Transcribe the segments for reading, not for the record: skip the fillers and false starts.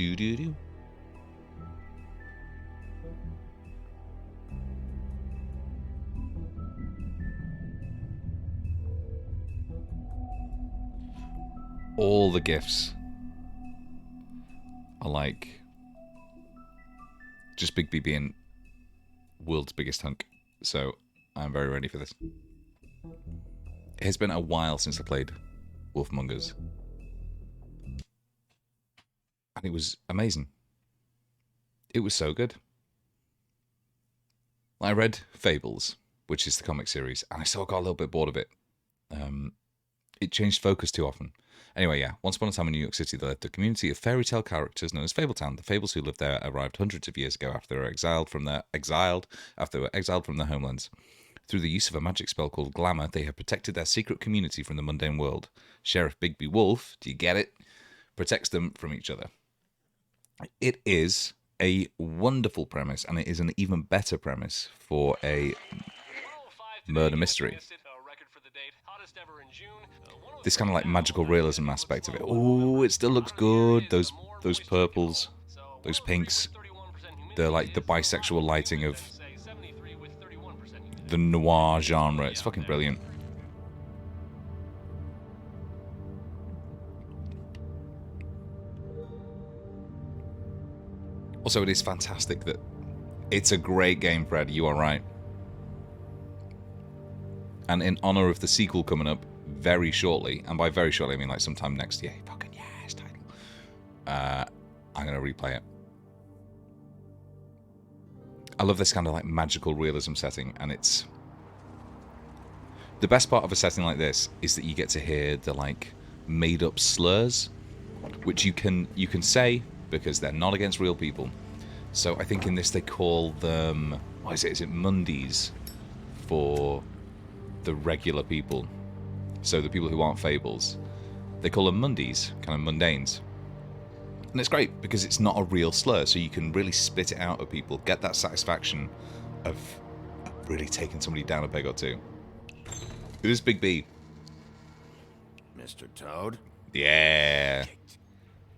Do do do. All the gifts are like just Bigby being world's biggest hunk. So I'm very ready for this. It's been a while since I played Wolf Among Us. And it was amazing. It was so good. I read Fables, which is the comic series, and I still got a little bit bored of it. It changed focus too often. Anyway, yeah, once upon a time in New York City, there lived a community of fairy tale characters known as Fabletown. The Fables who lived there arrived hundreds of years ago after they were exiled from their homelands. Through the use of a magic spell called Glamour, they have protected their secret community from the mundane world. Sheriff Bigby Wolf, do you get it? Protects them from each other. It is a wonderful premise, and it is an even better premise for a murder mystery. This kind of like magical realism aspect of it. Oh, it still looks good. Those purples, those pinks. They're like the bisexual lighting of the noir genre. It's fucking brilliant. Also, it is fantastic that it's a great game, Fred. You are right. And in honor of the sequel coming up very shortly, and by very shortly I mean like sometime next year, fucking yes, title. I'm going to replay it. I love this kind of like magical realism setting, and it's... The best part of a setting like this is that you get to hear the like made up slurs, which you can say because they're not against real people. So I think in this they call them, what is it? Is it Mundies for the regular people? So the people who aren't Fables, they call them Mundies, kind of mundanes. And it's great because it's not a real slur, so you can really spit it out of people, get that satisfaction of really taking somebody down a peg or two. It is Bigby. Mr. Toad? Yeah.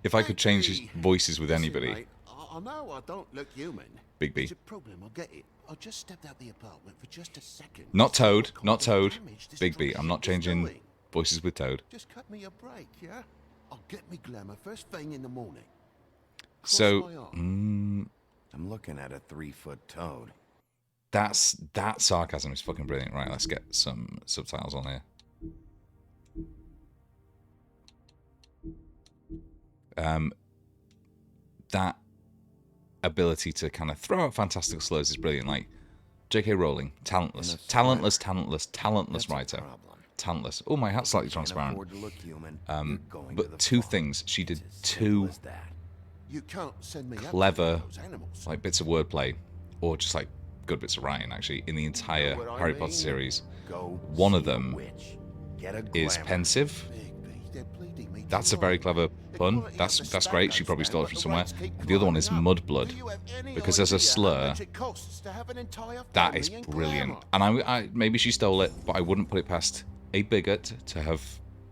If I could change voices with anybody. I know I don't look human. Bigby. There's a problem, I get it. I just stepped out the apartment for just a second. Not Toad, not Toad. Bigby. I'm not changing voices with Toad. Just cut me a break, yeah? I'll get me Glamour first thing in the morning. So, I'm looking at a 3-foot toad. that sarcasm is fucking brilliant. Right, let's get some subtitles on here. That ability to kind of throw out fantastical slurs is brilliant. Like J.K. Rowling, talentless writer. Talentless. Oh, my hat's slightly transparent. But two things. She did two clever like bits of wordplay, or just like good bits of writing actually, in the entire Harry Potter series. One of them is Pensive. That's a very clever pun. That's great. She probably stole it from somewhere. The other one is Mudblood, because as a slur, that is brilliant. And I maybe she stole it, but I wouldn't put it past a bigot to have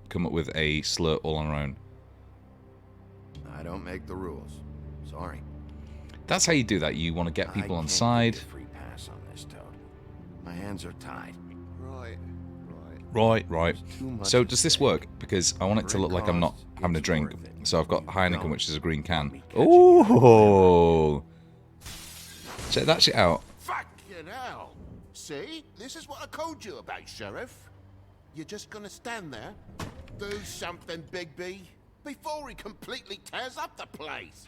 come up with a slur all on her own. I don't make the rules. Sorry. That's how you do that. You want to get people on side. Free pass on this, Toad. My hands are tied. Right. So does this work? Because I want it to look like I'm not having a drink. So I've got Heineken, which is a green can. Oh! Check that shit out. Fucking hell! See? This is what I called you about, Sheriff. You're just gonna stand there, do something, Bigby, before he completely tears up the place.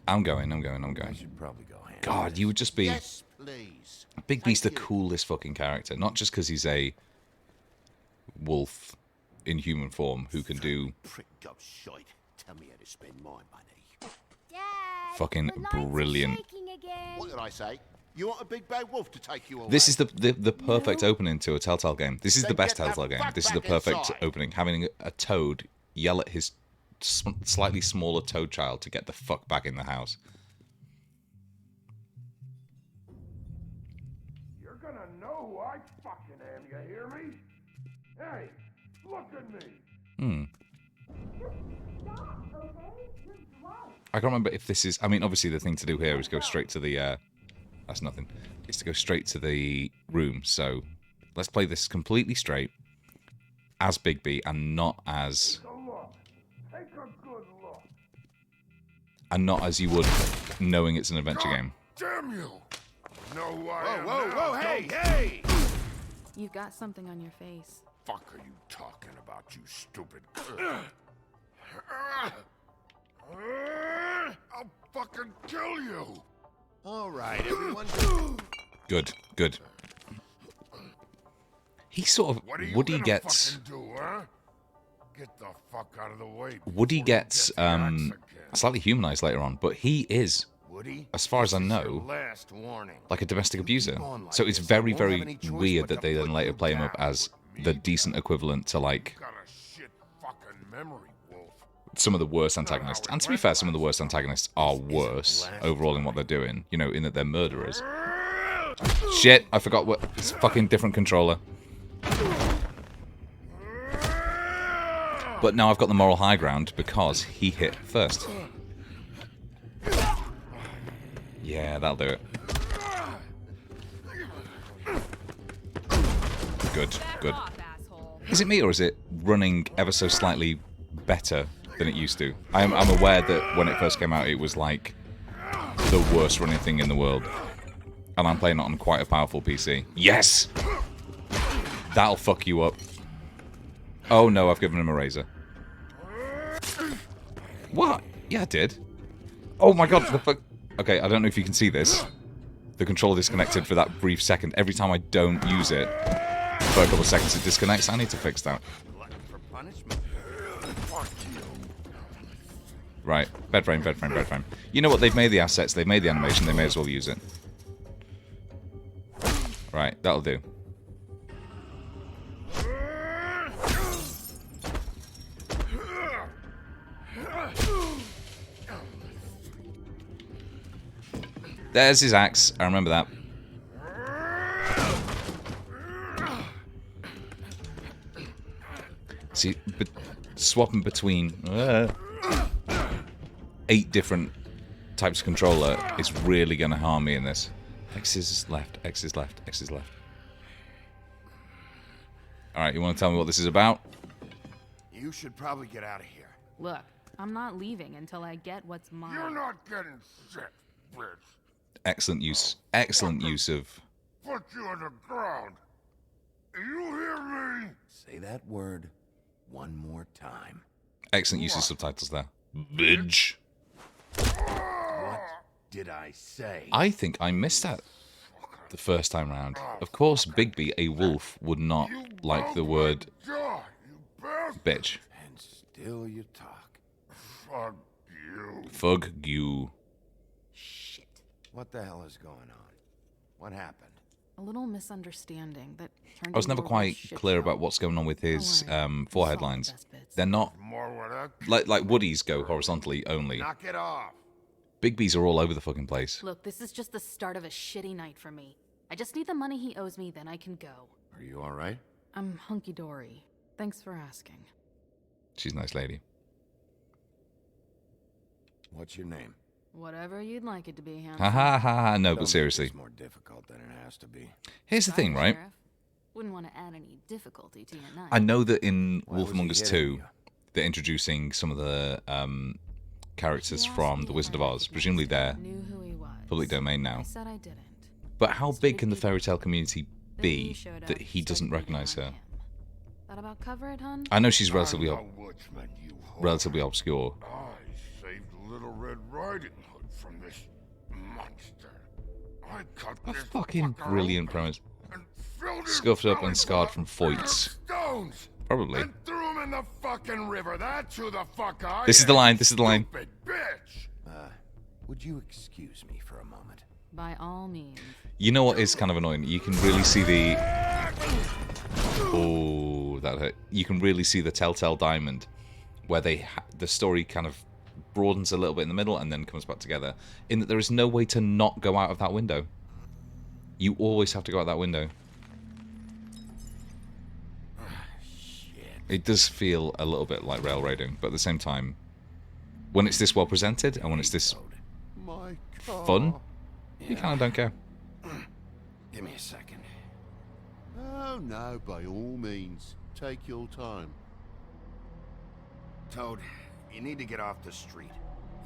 I'm going. I should probably go handle God, this. you would just be... Yes, please. Bigby's the Thank you. coolest fucking character. Not just because he's a wolf in human form who can do Prick up shite. Tell me how to spend my money. Dad, fucking the lights are brilliant. shaking again. What did I say? You want a big bad wolf to take you away? This is the perfect opening to a Telltale game. This is Then the best get the Telltale game. fuck This is the back perfect inside. opening. Having a toad yell at his slightly smaller toad child to get the fuck back in the house. You're gonna know who I fucking am, you hear me? Hey, look at me! I can't remember if this is... I mean, obviously the thing to do here is go straight to the... that's nothing. It's to go straight to the room. So let's play this completely straight as Bigby and not as... Take a look. Take a good look. And not as you would knowing it's an adventure game. Damn you! Know who I am Whoa, now, whoa, hey, don't you? hey! You've got something on your face. Fuck are you talking about, you stupid? I'll fucking kill you! All right, everyone. Good, good. He sort of... What are you Woody gonna gets... fucking do, huh? Get the fuck out of the way. Woody before you gets get the axe again. slightly humanized later on, but he is, Woody, as far as I this is your know, last warning. like a domestic abuser. Keep on like So it's this, I very, won't have very any choice weird but that to they then put later you play him up down. as the decent equivalent to, like, Got a shit fucking memory, Wolf. some of the worst antagonists. And to be fair, some of the worst antagonists are worse overall in what they're doing, you know, in that they're murderers. Shit, I forgot what... It's a fucking different controller. But now I've got the moral high ground because he hit first. Yeah, that'll do it. Good, good. Is it me or is it running ever so slightly better than it used to? I'm aware that when it first came out it was like the worst running thing in the world. And I'm playing it on quite a powerful PC. Yes! That'll fuck you up. Oh no, I've given him a razor. What? Yeah, I did. Oh my god, the fuck... Okay, I don't know if you can see this. The controller disconnected for that brief second. Every time I don't use it, for a couple of seconds it disconnects. I need to fix that. Looking for punishment? Fuck you. Right, bed frame, bed frame, bed frame. You know what, they've made the assets, they've made the animation, they may as well use it. Right, that'll do. There's his axe. I remember that. See, but swapping between 8 different types of controller is really going to harm me in this. X is left, X is left, X is left. Alright, you want to tell me what this is about? You should probably get out of here. Look, I'm not leaving until I get what's mine. You're not getting shit, bitch. Excellent use of... Put you on the ground. You hear me? Say that word one more time. Excellent use of subtitles there. Bitch. What did I say? I think I missed that the first time round. Of course, Bigby, a wolf, would not like the word God, you bastard. bitch. And still you talk. Fuck you. Fug you. Shit. What the hell is going on? What happened? A little misunderstanding that turned I was never into a real quite shit clear show. about what's going on with his Don't worry, we'll forehead solve the lines. best bits. They're not More where that like Woody's go horizontally only. Knock it off. Bigby's are all over the fucking place. Look, this is just the start of a shitty night for me. I just need the money he owes me, then I can go. Are you all right? I'm hunky-dory. Thanks for asking. She's a nice lady. What's your name? Whatever you'd like it to be, Hanson. Ha ha ha ha. No, Don't but make seriously. this more difficult than it has to be. Here's the Sorry, thing, right? Sheriff. Wouldn't want to add any difficulty to your night. I know that in Why was he Wolf Among Us hitting 2, you? they're introducing some of the characters He asked from me The if Wizard I of Oz. recognized Presumably him, they're knew who he was. public domain I now. said I didn't. But how It's big can the Bigby. fairy tale community Then be you showed that up, he doesn't started beating recognize on her? him. That about cover it, hun? I know she's I'm relatively the woodsman, you whore. relatively obscure. I saved Little Red Riding Hood from this monster. I cut A this fucking fucker brilliant open premise. and filled his Scuffed up belly and scarred full from of foids. stones Probably. and threw him in the fucking river. That's who the fuck I This is the am, line, this is the line. Stupid bitch. Would you excuse me for a moment? By all means. You know what is kind of annoying? You can really see the... Oh, that hurt. You can really see the Telltale Diamond, where the story kind of broadens a little bit in the middle and then comes back together, in that there is no way to not go out of that window. You always have to go out that window. It does feel a little bit like railroading, but at the same time, when it's this well presented and when it's this My car. fun, you kind of don't care. Give me a second. Oh, no, by all means. Take your time. Toad, you need to get off the street.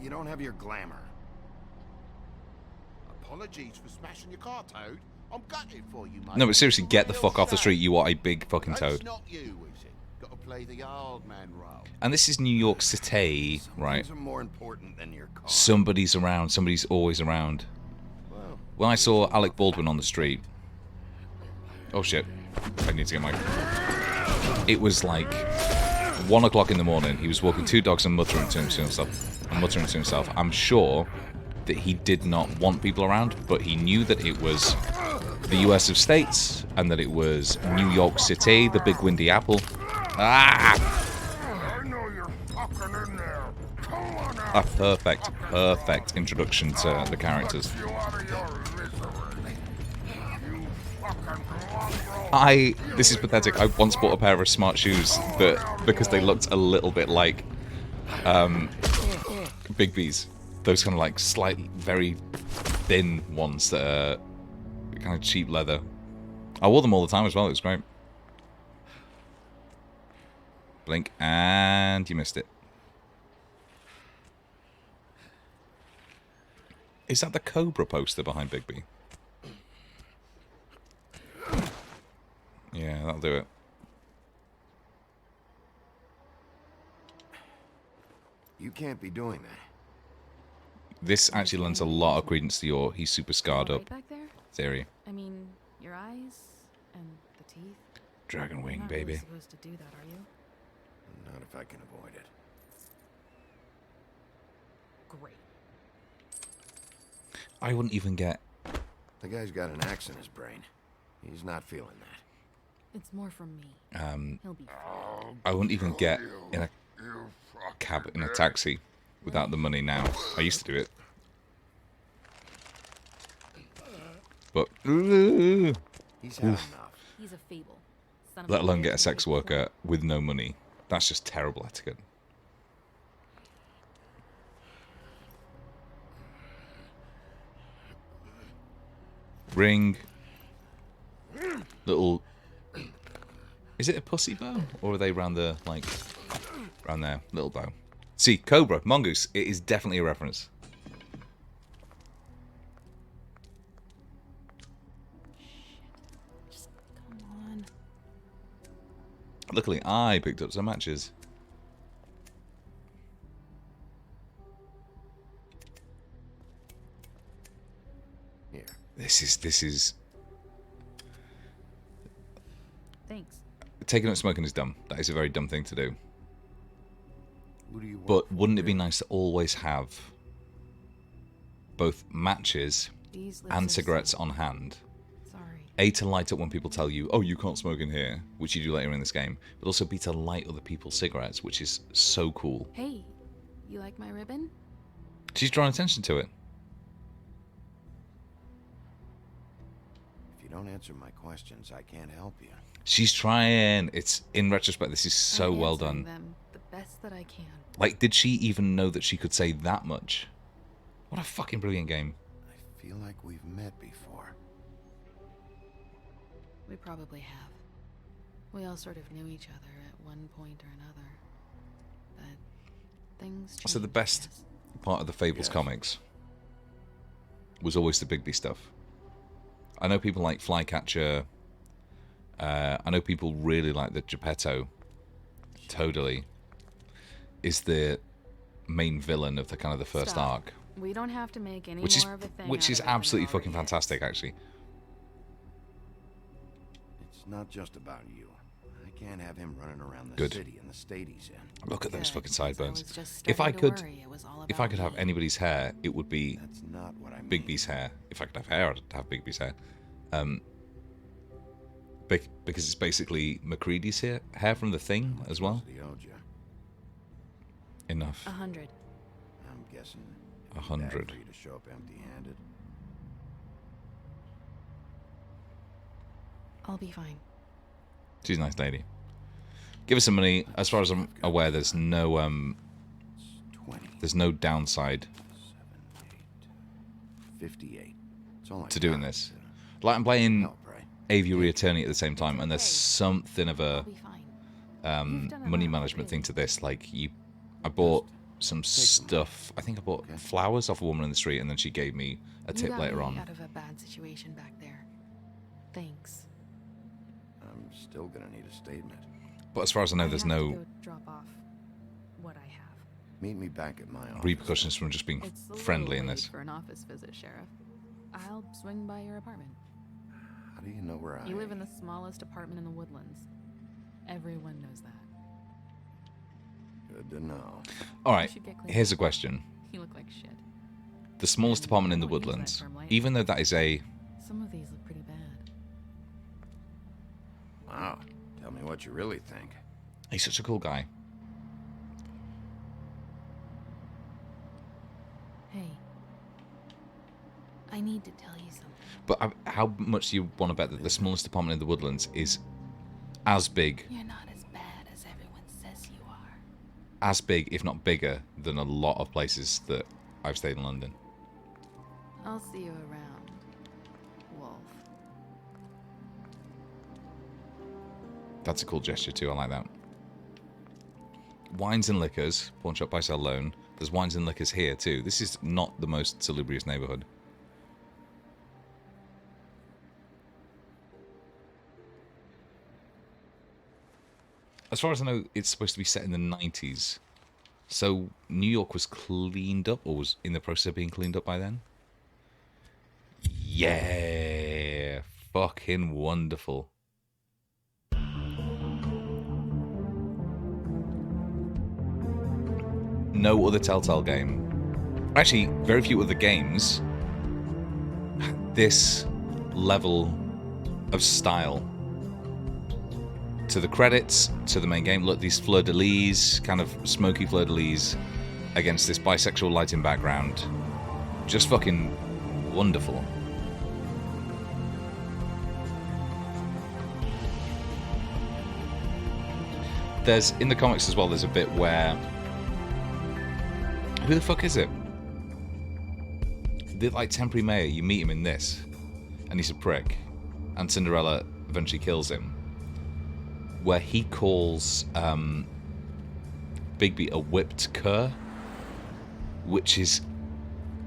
You don't have your glamour. Apologies for smashing your car, Toad. I'm gutted for you, mate. No, but seriously, get the Real fuck off the shame. street. You are a big fucking It's toad. not you, is it? Got to play the old man role. And this is New York City, Some right? things are more important than your car. Somebody's around. Somebody's always around. Well, When I saw Alec Baldwin on the street... Oh shit. I need to get my... It was like 1 o'clock in the morning. He was walking 2 dogs and muttering to himself. I'm sure that he did not want people around, but he knew that it was the US of States and that it was New York City, the big windy apple. Ah! I know you're fucking in there. Come on out. A perfect introduction to the characters. You out of your misery. You fucking mongrel. This is pathetic. I once bought a pair of smart shoes that, because they looked a little bit like Big B's. Those kind of like slightly, very thin ones that are kind of cheap leather. I wore them all the time as well. It was great. Blink, and you missed it. Is that the Cobra poster behind Bigby? Yeah, that'll do it. You can't be doing that. This actually lends a lot of credence to your he's super scarred All up right back there? theory. I mean, your eyes and the teeth. Dragon You're wing, not baby. really supposed to do that, are you? Not if I can avoid it. Great. I wouldn't even get... The guy's got an axe in his brain. He's not feeling that. It's more from me. He'll be fine. I wouldn't even get in a You fucking cab, in a taxi, without the money now. I used to do it. But... He's had enough. He's a fable. Son of let alone bitch get a and sex great worker killer. with no money. That's just terrible etiquette. Ring. Little... Is it a pussy bow? Or are they round the, like... Round there. Little bow. See, Cobra, Mongoose. It is definitely a reference. Just come on. Luckily, I picked up some matches. Here. This is... Thanks. Taking up smoking is dumb. That is a very dumb thing to do. Who do you want? But wouldn't it be nice to always have both matches These lips and are cigarettes so- on hand? Sorry. A, to light up when people tell you, oh, you can't smoke in here, which you do later in this game, but also B, to light other people's cigarettes, which is so cool. Hey, you like my ribbon? She's drawing attention to it. If you don't answer my questions, I can't help you. She's trying. It's, in retrospect, this is so I'm well answering done. them the best that I can. Like, did she even know that she could say that much? What a fucking brilliant game. I feel like we've met before. We probably have. We all sort of knew each other at one point or another. But things change. So the I best guess. part of the Fables Yes. comics was always the Bigby stuff. I know people like Flycatcher. I know people really like the Geppetto. Totally. Is the main villain of the kind of the first Stop. arc. We don't have to make any Which is more of a thing. which out is of it than it absolutely fucking already is. fantastic, actually. It's not just about you. I can't have him running around the Good. city and the state he's in. Look at those Good, fucking 'cause I sideburns. was just If I starting to could, worry it was all if I about could have me. anybody's hair, it would be That's not what I mean. Bigby's hair. If I could have hair, I'd have Bigby's hair. Because it's basically McCready's hair from The Thing as well. He owed you. Enough. 100. I'm guessing. 100. Bad for you to show up empty-handed. I'll be fine. She's a nice lady. Give us some money. As far as I'm aware, there's no It's 20. There's no downside 58. It's all I to doing got. this. Like, I'm playing Help, right? Aviary Attorney at the same time, and there's something of a I'll be fine. You've done money enough management for thing me. to this. Like, I bought some stuff. I think I bought flowers off a woman in the street, and then she gave me a You tip got later me on. out of a bad situation back there. Thanks. I'm still gonna need a statement. But as far as I know, there's I have to no go drop off what I have. Meet me back at my office. repercussions from just being It's a friendly little in late this. for an office visit, Sheriff. I'll swing by your apartment. How do you know where I You live in the smallest apartment in the Woodlands. Everyone knows that. Good to know. All You right, should get cleaned here's a up. question. You look like shit. The smallest apartment in the I won't use that Woodlands, term later. even though that is a... Some of these look pretty bad. Wow. Tell me what you really think. He's such a cool guy. Hey. I need to tell you something. But how much do you want to bet that the smallest apartment in the Woodlands is as big, You're not as bad as everyone says you are. as big, if not bigger, than a lot of places that I've stayed in London? I'll see you around, Wolf. That's a cool gesture too, I like that. Wines and liquors, pawn shop, buy, sell, loan. There's wines and liquors here too. This is not the most salubrious neighborhood. As far as I know, it's supposed to be set in the 90s. So New York was cleaned up, or was in the process of being cleaned up by then? Yeah! Fucking wonderful. No other Telltale game. Actually, very few other games had this level of style. To the credits, to the main game. Look, these fleur-de-lis, kind of smoky fleur-de-lis against this bisexual lighting background. Just fucking wonderful. There's, in the comics as well, there's a bit where... Who the fuck is it? The, like, temporary mayor, you meet him in this, and he's a prick. And Cinderella eventually kills him. Where he calls Bigby a whipped cur, which is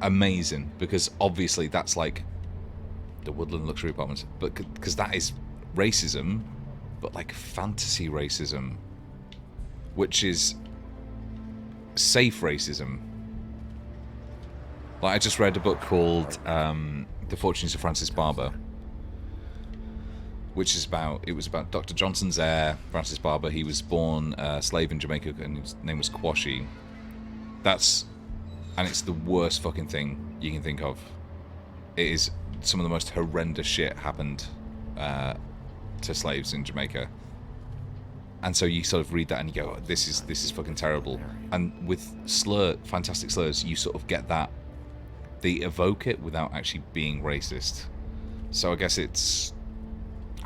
amazing because obviously that's like the Woodland luxury apartments, but because that is racism, but like fantasy racism, which is safe racism. Like I just read a book called The Fortunes of Francis Barber, which is about, it was about Dr. Johnson's heir, Francis Barber. He was born a slave in Jamaica and his name was Kwashi. And it's the worst fucking thing you can think of. It is some of the most horrendous shit happened to slaves in Jamaica. And so you sort of read that and you go, oh, this is fucking terrible. And with fantastic slurs, you sort of get that, they evoke it without actually being racist. So I guess it's,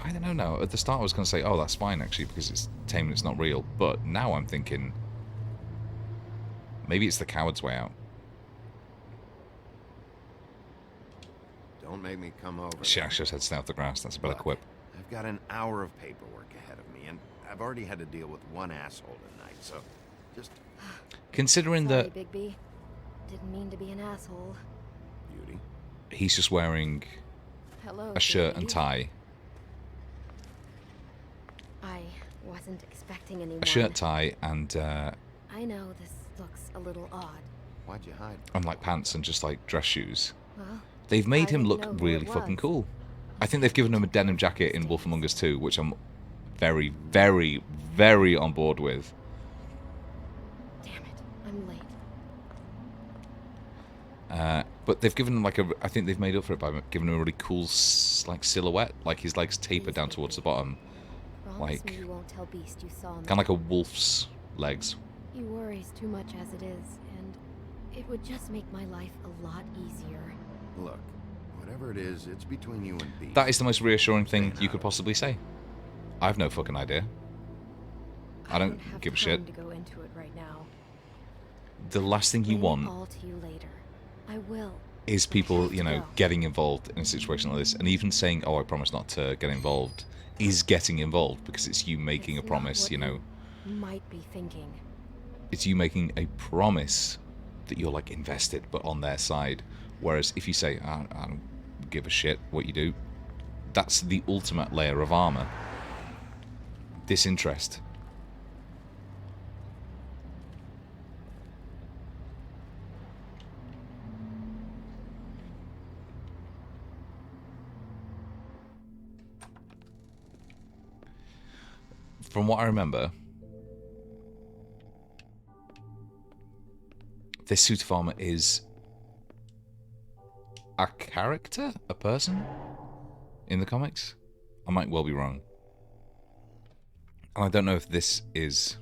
I don't know now. At the start I was going to say, oh, that's fine actually, because it's tame and it's not real. But now I'm thinking, maybe it's the coward's way out. Don't make me come over. Shit, I should have said stay off the grass. That's a better Look, quip. I've got an hour of paperwork ahead of me, and I've already had to deal with one asshole tonight, so just Considering Sorry, that Bigby. Didn't mean to be an asshole. beauty. he's just wearing Hello, a shirt Bigby. and tie. I wasn't expecting anyone. A shirt, tie, and I know this looks a little odd. Why'd you hide? like pants and just like dress shoes. Well, They've made I him didn't look know who really it fucking was. cool. I think they've given him a denim jacket in Wolf Among Us 2, which I'm very, very, very on board with. damn it, I'm late. But they've given him like a, I think they've made up for it by giving him a really cool like silhouette, like his legs taper down towards the bottom, Promise Like- me you won't tell Beast you saw me. kind of like a wolf's legs. He worries too much as it is, and it would just make my life a lot easier. Look, whatever it is, it's between you and Beast. That is the most reassuring thing you could possibly say. I've no fucking idea. I don't have give a time shit. to go into it right now. the last thing you Explain it want all to you later. I will. is people, have you to know, go. getting involved in a situation like this, and even saying, "Oh, I promise not to get involved," is getting involved because it's you making It's a not promise. what You know, might be thinking. it's you making a promise that you're like invested, but on their side. Whereas if you say, I don't give a shit what you do," that's the ultimate layer of armor. Disinterest. From what I remember, this suit of armor is a character? A person? In the comics? I might well be wrong. And I don't know if this is...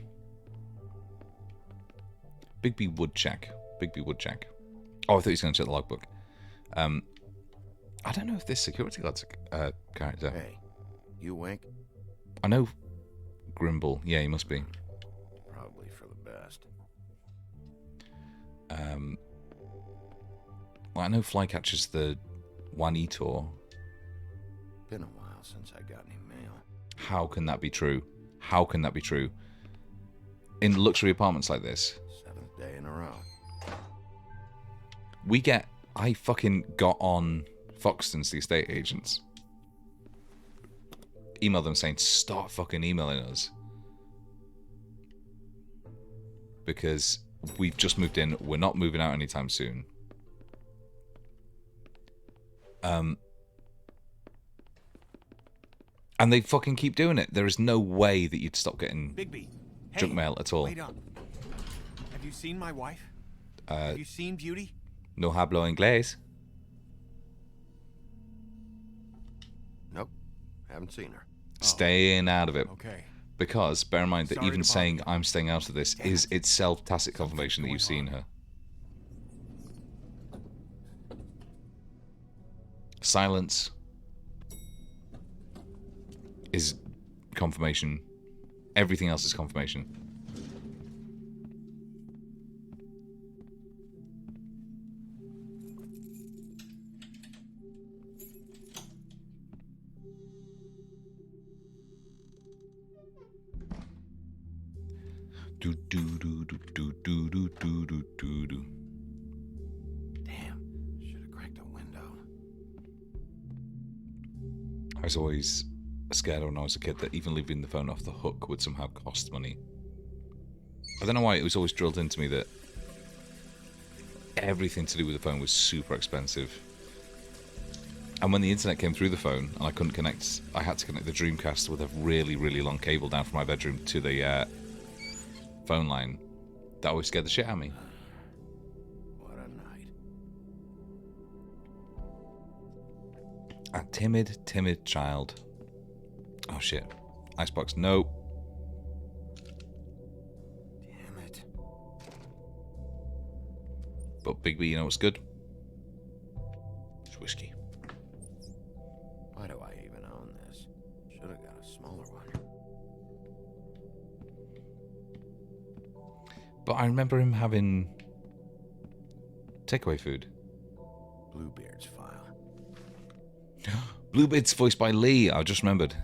Bigby would check. Bigby would check. Oh, I thought he was going to check the logbook. I don't know if this security guard's a character. Hey, you Wink? I know Grimble. Yeah, he must be. Probably for the best. Well, I know Flycatcher's the Juanitor. Been a while since I got any mail. How can that be true? How can that be true? In luxury apartments like this, 7th day in a row. I fucking got on Foxton's, the estate agents. Email them saying, stop fucking emailing us. Because we've just moved in, we're not moving out anytime soon. And they fucking keep doing it. There is no way that you'd stop getting Bigby, hey, junk mail at all. wait up. Have you seen my wife? Have you seen Beauty? No hablo inglés. Nope, haven't seen her. Staying out of it. Okay. Because, bear in mind that Sorry even to bother saying you. I'm staying out of this Damn is it. itself tacit confirmation that you've seen going her. Silence is confirmation. Everything else is confirmation. Do do do do do do do do do do do. Damn, should have cracked a window. I was always scared when I was a kid that even leaving the phone off the hook would somehow cost money. I don't know why it was always drilled into me that everything to do with the phone was super expensive. And when the internet came through the phone and I couldn't connect, I had to connect the Dreamcast with a really, really long cable down from my bedroom to the phone line. That always scared the shit out of me. What a night. A timid child. Oh shit. Icebox, no. Damn it. But Bigby, you know what's good? It's whiskey. Why do I even own this? Should have got a smaller one. But I remember him having takeaway food. Bluebeard's file. Bluebeard's voiced by Lee, I just remembered.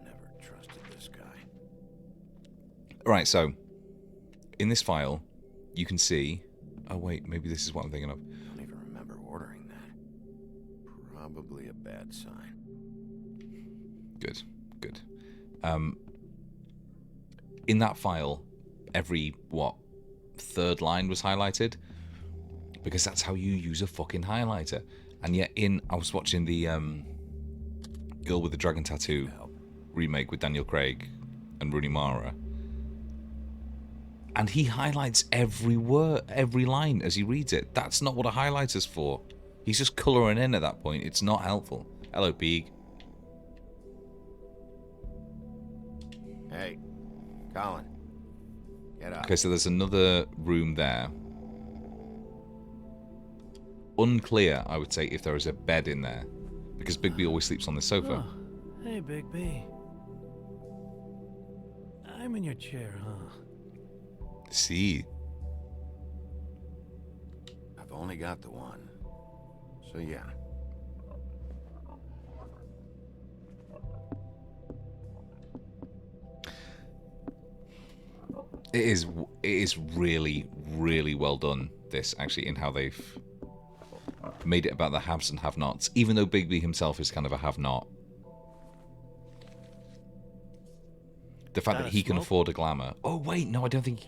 Never trusted this guy. Right, so in this file, you can see. Oh wait, maybe this is what I'm thinking of. Don't even remember ordering that. Probably a bad sign. Good, good. In that file, every third line was highlighted, because that's how you use a fucking highlighter. And yet, I was watching the Girl with the Dragon Tattoo remake with Daniel Craig and Rooney Mara. And he highlights every word, every line as he reads it. That's not what a highlighter's for. He's just colouring in at that point. It's not helpful. Hello, Pig. Hey, Colin. Get up. Okay, so there's another room there. Unclear, I would say, if there is a bed in there. Because Bigby always sleeps on the sofa. Oh, hey, Bigby. I'm in your chair, huh? See. I've only got the one. So yeah. It is really, really well done, this, actually, in how they've made it about the haves and have-nots, even though Bigby himself is kind of a have-not. The fact that he can afford a glamour. Oh, wait, no, I don't think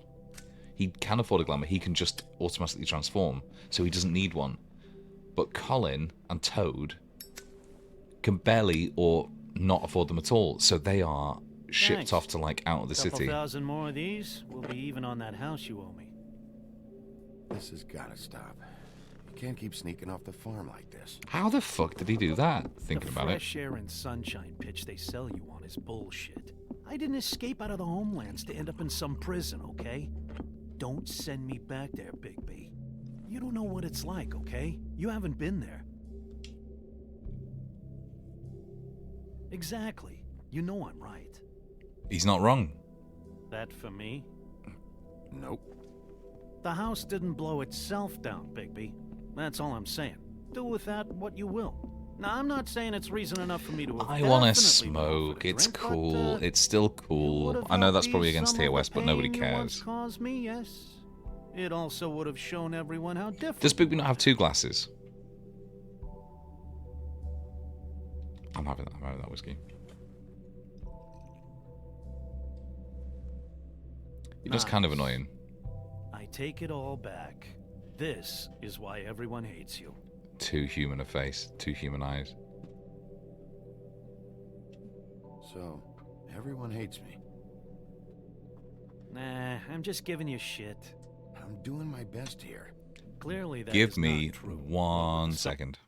he can afford a glamour. He can just automatically transform, so he doesn't need one. But Colin and Toad can barely or not afford them at all, so they are shipped off to, like, out of the city. Couple thousand more of these, we'll be even on that house you owe me. This has gotta stop. You can't keep sneaking off the farm like this. How the fuck did he do that? Thinking about it. The fresh air and sunshine pitch they sell you on is bullshit. I didn't escape out of the homelands to end up in some prison, okay? Don't send me back there, Bigby. You don't know what it's like, okay? You haven't been there. Exactly. You know I'm right. He's not wrong. That for me? Nope. The house didn't blow itself down, Bigby. That's all I'm saying. Do with that what you will. Now, I'm not saying it's reason enough for me to. I want to smoke. It's cool. It's still cool. I know that's probably against TOS, but nobody cares. Caused me, yes. It also would have shown everyone how different. Does Bigby not have 2 glasses? I'm having that whiskey. You're just kind of annoying. I take it all back. This is why everyone hates you. 2 human a face, 2 human eyes. So, everyone hates me. Nah, I'm just giving you shit. I'm doing my best here. Clearly that Give is me not true. 1 second.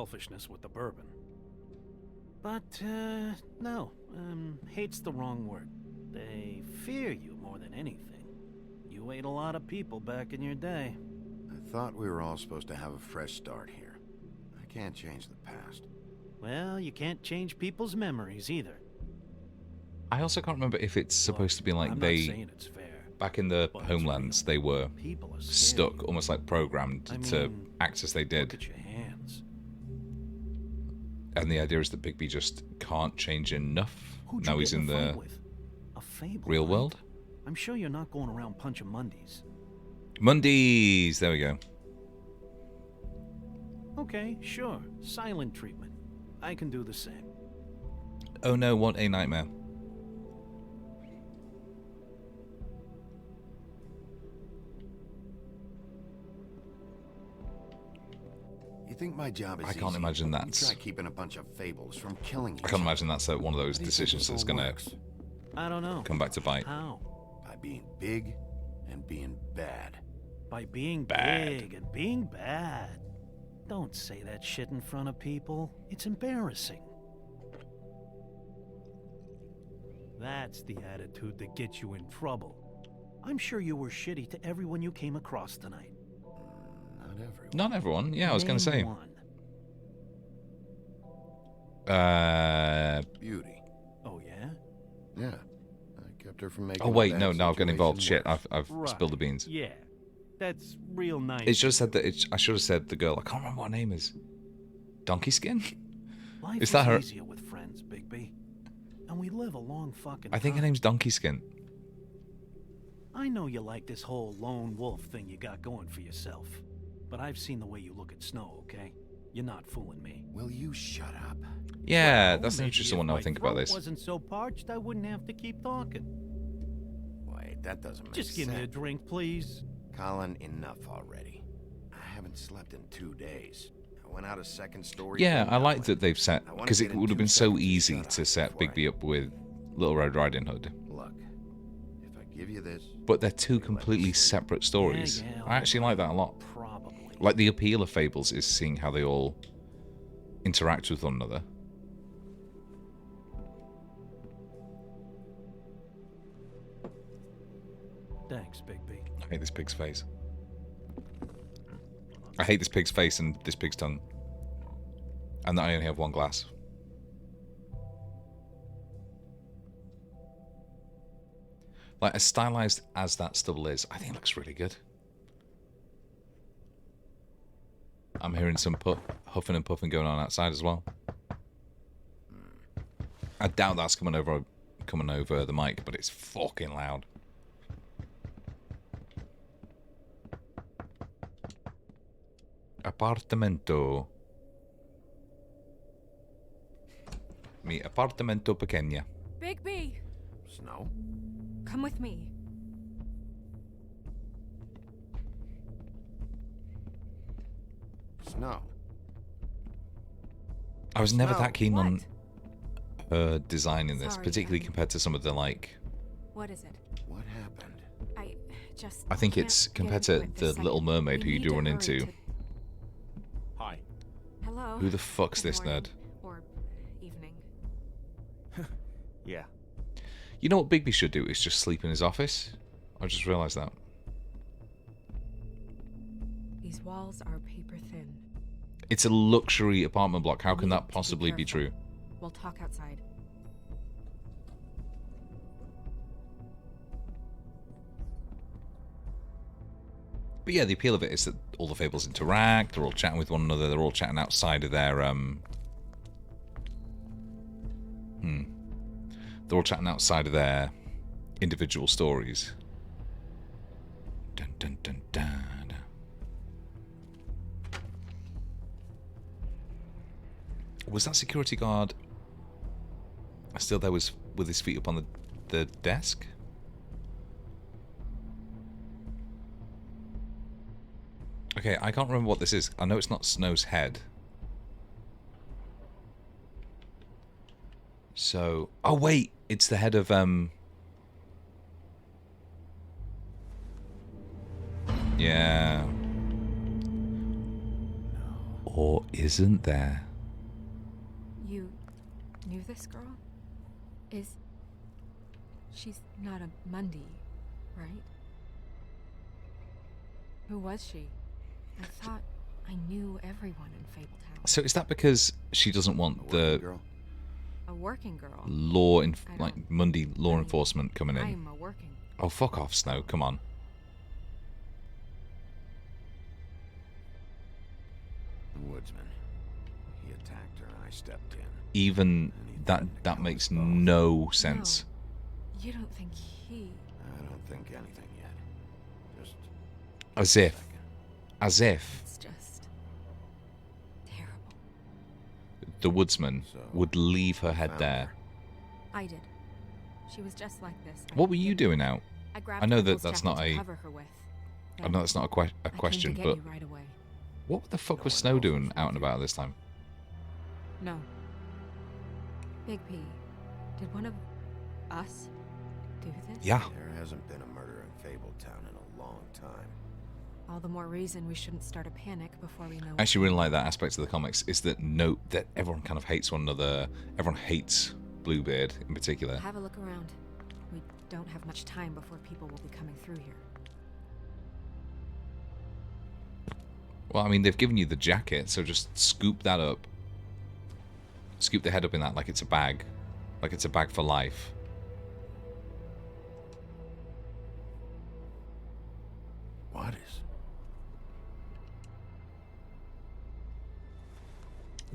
selfishness with the bourbon. But, no, hate's the wrong word. They fear you more than anything. You ate a lot of people back in your day. I thought we were all supposed to have a fresh start here. I can't change the past. Well, you can't change people's memories either. I also can't remember if it's supposed to be like I'm they, not saying it's fair, back in the but it's homelands, real. they were People are stuck, scared. almost like programmed I to mean, act as they Look did. at your hands. And the idea is that Bigby just can't change enough. Who'd you Now he's get in a fight the with? A fable, real right? world. I'm sure you're not going around punching Mondays. Mondays! There we go. Okay, sure. Silent treatment. I can do the same. Oh no, what a nightmare. You think my job is I can't easy? imagine You that's... try keeping a bunch of fables from killing each I can't other. imagine that's one of those How do you think decisions this that's all going to works? I don't know. come back to bite. How? By being big and being bad. By being Bad. big and being bad. Don't say that shit in front of people. It's embarrassing. That's the attitude that gets you in trouble. I'm sure you were shitty to everyone you came across tonight. Not everyone. Not everyone. Yeah, I was going to say. Name one. Beauty. Oh, yeah? Yeah. I kept her from making Oh a wait, bad no, now I've got involved. situation Shit, worse. I've Right. spilled the beans. Yeah. That's real nice. It should have said that. I should have said the girl. I can't remember what her name is. Donkey Skin. Life is that her? easier with friends, Bigby. And we live a long fucking I think her time. name's Donkey Skin. I know you like this whole lone wolf thing you got going for yourself. But I've seen the way you look at Snow, okay? You're not fooling me. Will you shut up? Yeah, Well, that's an maybe interesting if one. Now I my think about throat this. wasn't so parched, I wouldn't have to keep talking. Wait, that doesn't make Just sense. give me a drink, please. Colin, enough already. I haven't slept in 2 days. I went out a second story. Yeah, thing I that like way. that they've set I wanna because get it in would have 2 been so seconds. easy Shut to up set before I- Bigby up with Little Red Riding Hood, Look, if I give you this, but they're two completely separate stories. Yeah, I actually like that a lot. Probably. Like the appeal of Fables is seeing how they all interact with one another. Thanks, Bigby. I hate this pig's face. I hate this pig's face and this pig's tongue. And that I only have one glass. Like, as stylized as that stubble is, I think it looks really good. I'm hearing some huffing and puffing going on outside as well. I doubt that's coming over the mic, but it's fucking loud. Apartamento. Mi apartamento pequeña. Bigby, Snow? come with me. Snow. I was never No. that keen on What? her design in this, Sorry, particularly Daddy. compared to some of the like. What is it? What happened? I just. I think can't it's get compared into to it the this Little second. Mermaid, We who you need do to run hurry into. to- Hi. Hello. Who the fuck's Good this morning. nerd? Or evening. Yeah. You know what Bigby should do is just sleep in his office. I just realised that. These walls are paper thin. It's a luxury apartment block. How We can need that to be possibly be careful. true? We'll talk outside. But yeah, the appeal of it is that all the Fables interact. They're all chatting with one another. They're all chatting outside of their They're all chatting outside of their individual stories. Dun dun dun dun. Was that security guard still there with his feet up on the desk? Okay, I can't remember what this is. I know it's not Snow's head. So, oh wait, it's the head of yeah. Or isn't there? You knew this girl? She's not a Mundy, right? Who was she? I thought I knew everyone in Fabletown. So is that because she doesn't want the Girl? A working girl. law, I like don't- Mundy law I mean, enforcement coming in? I'm a working. Oh, fuck off, Snow. Come on. The woodsman. He attacked her and I stepped in. Even that makes no sense. No, you don't think he... I don't think anything yet. Just As a if. second. As if It's just... terrible. the woodsman would leave her head Found there. her. I did. She was just like this. What were you doing out? I grabbed I know her that wool's that's jacket not to a- cover her with. I Then know that's not a I came question, to get but you right away. what the fuck No was one Snow else doing was out with and you. about this time? No. Big P, did one of us do this? Yeah. There hasn't been a murder in Fabletown in a long time. All the more reason we shouldn't start a panic before we know. I actually really like that aspect of the comics, is that that everyone kind of hates one another. Everyone hates Bluebeard in particular. Have a look around. We don't have much time before people will be coming through here. Well, I mean, they've given you the jacket, so just scoop that up. Scoop the head up in that like it's a bag. Like it's a bag for life. What is?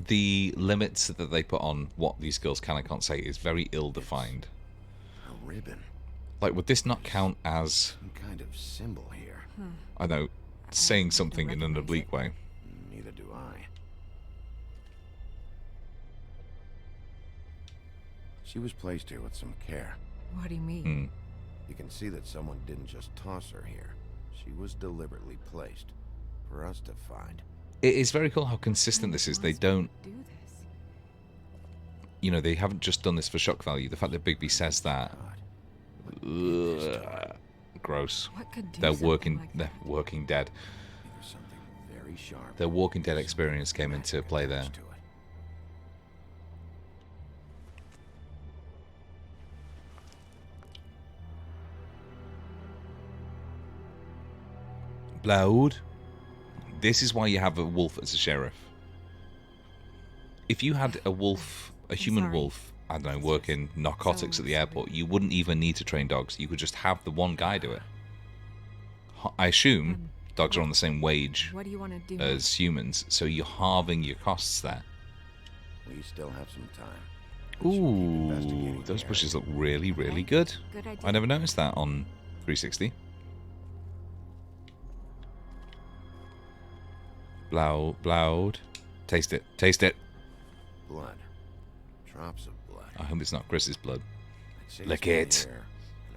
The limits that they put on what these girls can and can't say is very ill-defined. A ribbon. Like, would this not count as, Some kind of symbol here. I don't know, saying don't something in an recognize oblique it. way? Neither do I. She was placed here with some care. What do you mean? Hmm. You can see that someone didn't just toss her here. She was deliberately placed for us to find. It is very cool how consistent this is. They don't, Do this. you know, they haven't just done this for shock value. The fact that Bigby says that, God, ugh, gross. What could do They're something working, like they're that? working dead. there's something very sharp. Their Walking Dead experience came into play there. attached to it. Blood. This is why you have a wolf as a sheriff. If you had a wolf, a human sorry. wolf, I don't know, working narcotics at the airport, you wouldn't even need to train dogs. You could just have the one guy do it. I assume dogs are on the same wage What do you want to do? as humans, so you're halving your costs there. We still have some time. Ooh, those bushes look really, really good. Good idea. I never noticed that on 360. Blood. Taste it. Taste it. Blood. Drops of blood. I hope it's not Chris's blood. I'd say Lick it's it. been here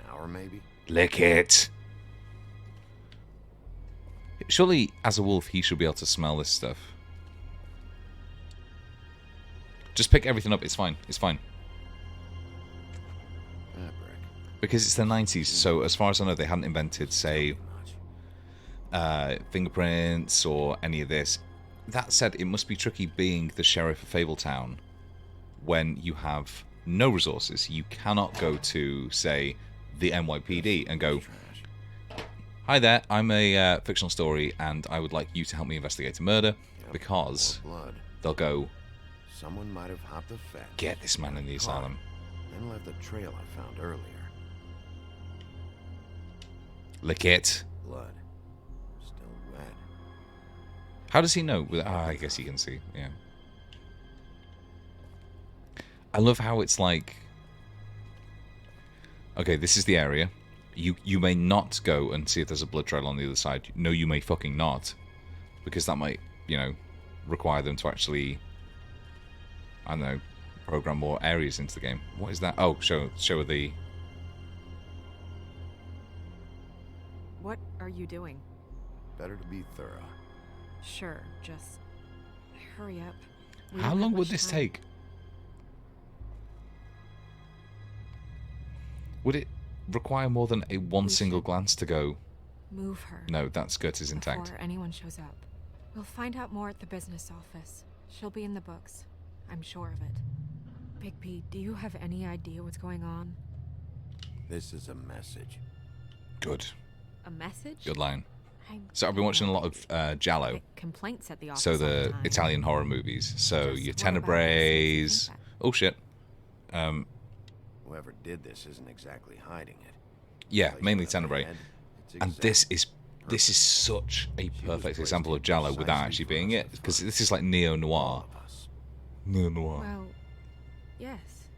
an hour maybe. Lick it. Surely, as a wolf, he should be able to smell this stuff. Just pick everything up. It's fine. It's fine. Fabric. Because it's the 90s, so as far as I know, they hadn't invented, say, Much. fingerprints or any of this. That said, it must be tricky being the sheriff of Fabletown when you have no resources. You cannot go to, say, the NYPD and go, Trash. "Hi there, I'm a fictional story, and I would like you to help me investigate a murder," Yep, because more blood. they'll go, Someone might have hopped the fence. "Get this man in the Car, asylum." Then left the trail I found earlier. Lick it. Blood. Still wet. How does he know? I guess he can see, yeah. I love how it's like, okay, this is the area. You may not go and see if there's a blood trail on the other side. No, you may fucking not. Because that might, you know, require them to actually, I don't know, program more areas into the game. What is that? Oh, show the... What are you doing? Better to be thorough. Sure, just hurry up. We How don't have long would much this time. take? Would it require more than one single glance to go, Move her. no, that skirt is intact? Before anyone shows up. We'll find out more at the business office. She'll be in the books. I'm sure of it. Bigby, do you have any idea what's going on? This is a message. Good. A message? Good line. I So I've been watching a lot of Giallo. get complaints at the office. So all the time. Italian horror movies. So Just your what about it makes you Tenebraes. think Oh shit. Whoever did this isn't exactly hiding it. Yeah, Place mainly with a Tenebrae. bed, it's And exactly this is such a perfect example of Giallo without precisely actually for being us it, to because find. this is like neo all noir. of us. Neo noir. Well, yes.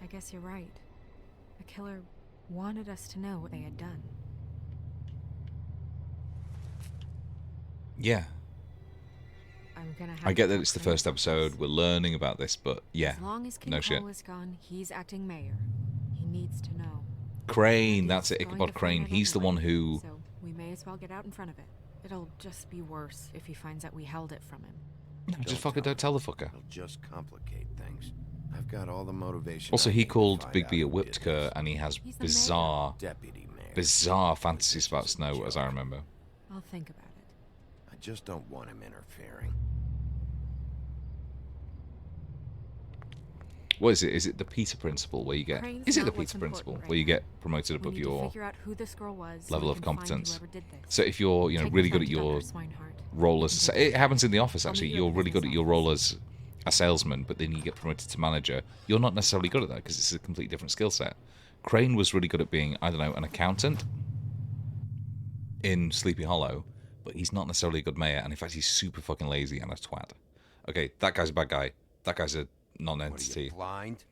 I guess you're right. The killer wanted us to know what they had done. Yeah, I'm gonna have I get to that talk it's the to him first about episode. this. We're learning about this, but yeah, As long as King no shit. Cole is gone, he's acting mayor. He needs to know. Crane, And that's he's it. going Ichabod to find Crane. out He's the anyway, one who. So we may as well get out in front of it. It'll just be worse if he finds out we held it from him. Just fucking don't tell the fucker. It'll just complicate things. I've got all the motivation. Also, I he need to called find Bigby a out who did Whiptker, this. and he has He's the mayor. Deputy mayor. bizarre fantasies about This is a Snow, as I joke. remember. I'll think about it. I just don't want him interfering. What is it? Is it the Peter Principle where you get? Crane's Is it the not what's Peter Principle important where you right get promoted We above need to your figure out who this girl was. level so of we can find competence? whoever did this. So if you're, Take really the good at front, your Dr. Swinehart. role as it happens in the office I'll actually. meet you You're at the really good at business your role office. as a salesman, but then you get promoted to manager. You're not necessarily good at that because it's a completely different skill set. Crane was really good at being, I don't know, an accountant in Sleepy Hollow, but he's not necessarily a good mayor, and in fact he's super fucking lazy and a twat. Okay, that guy's a bad guy. That guy's a What are non-entity. you, blind?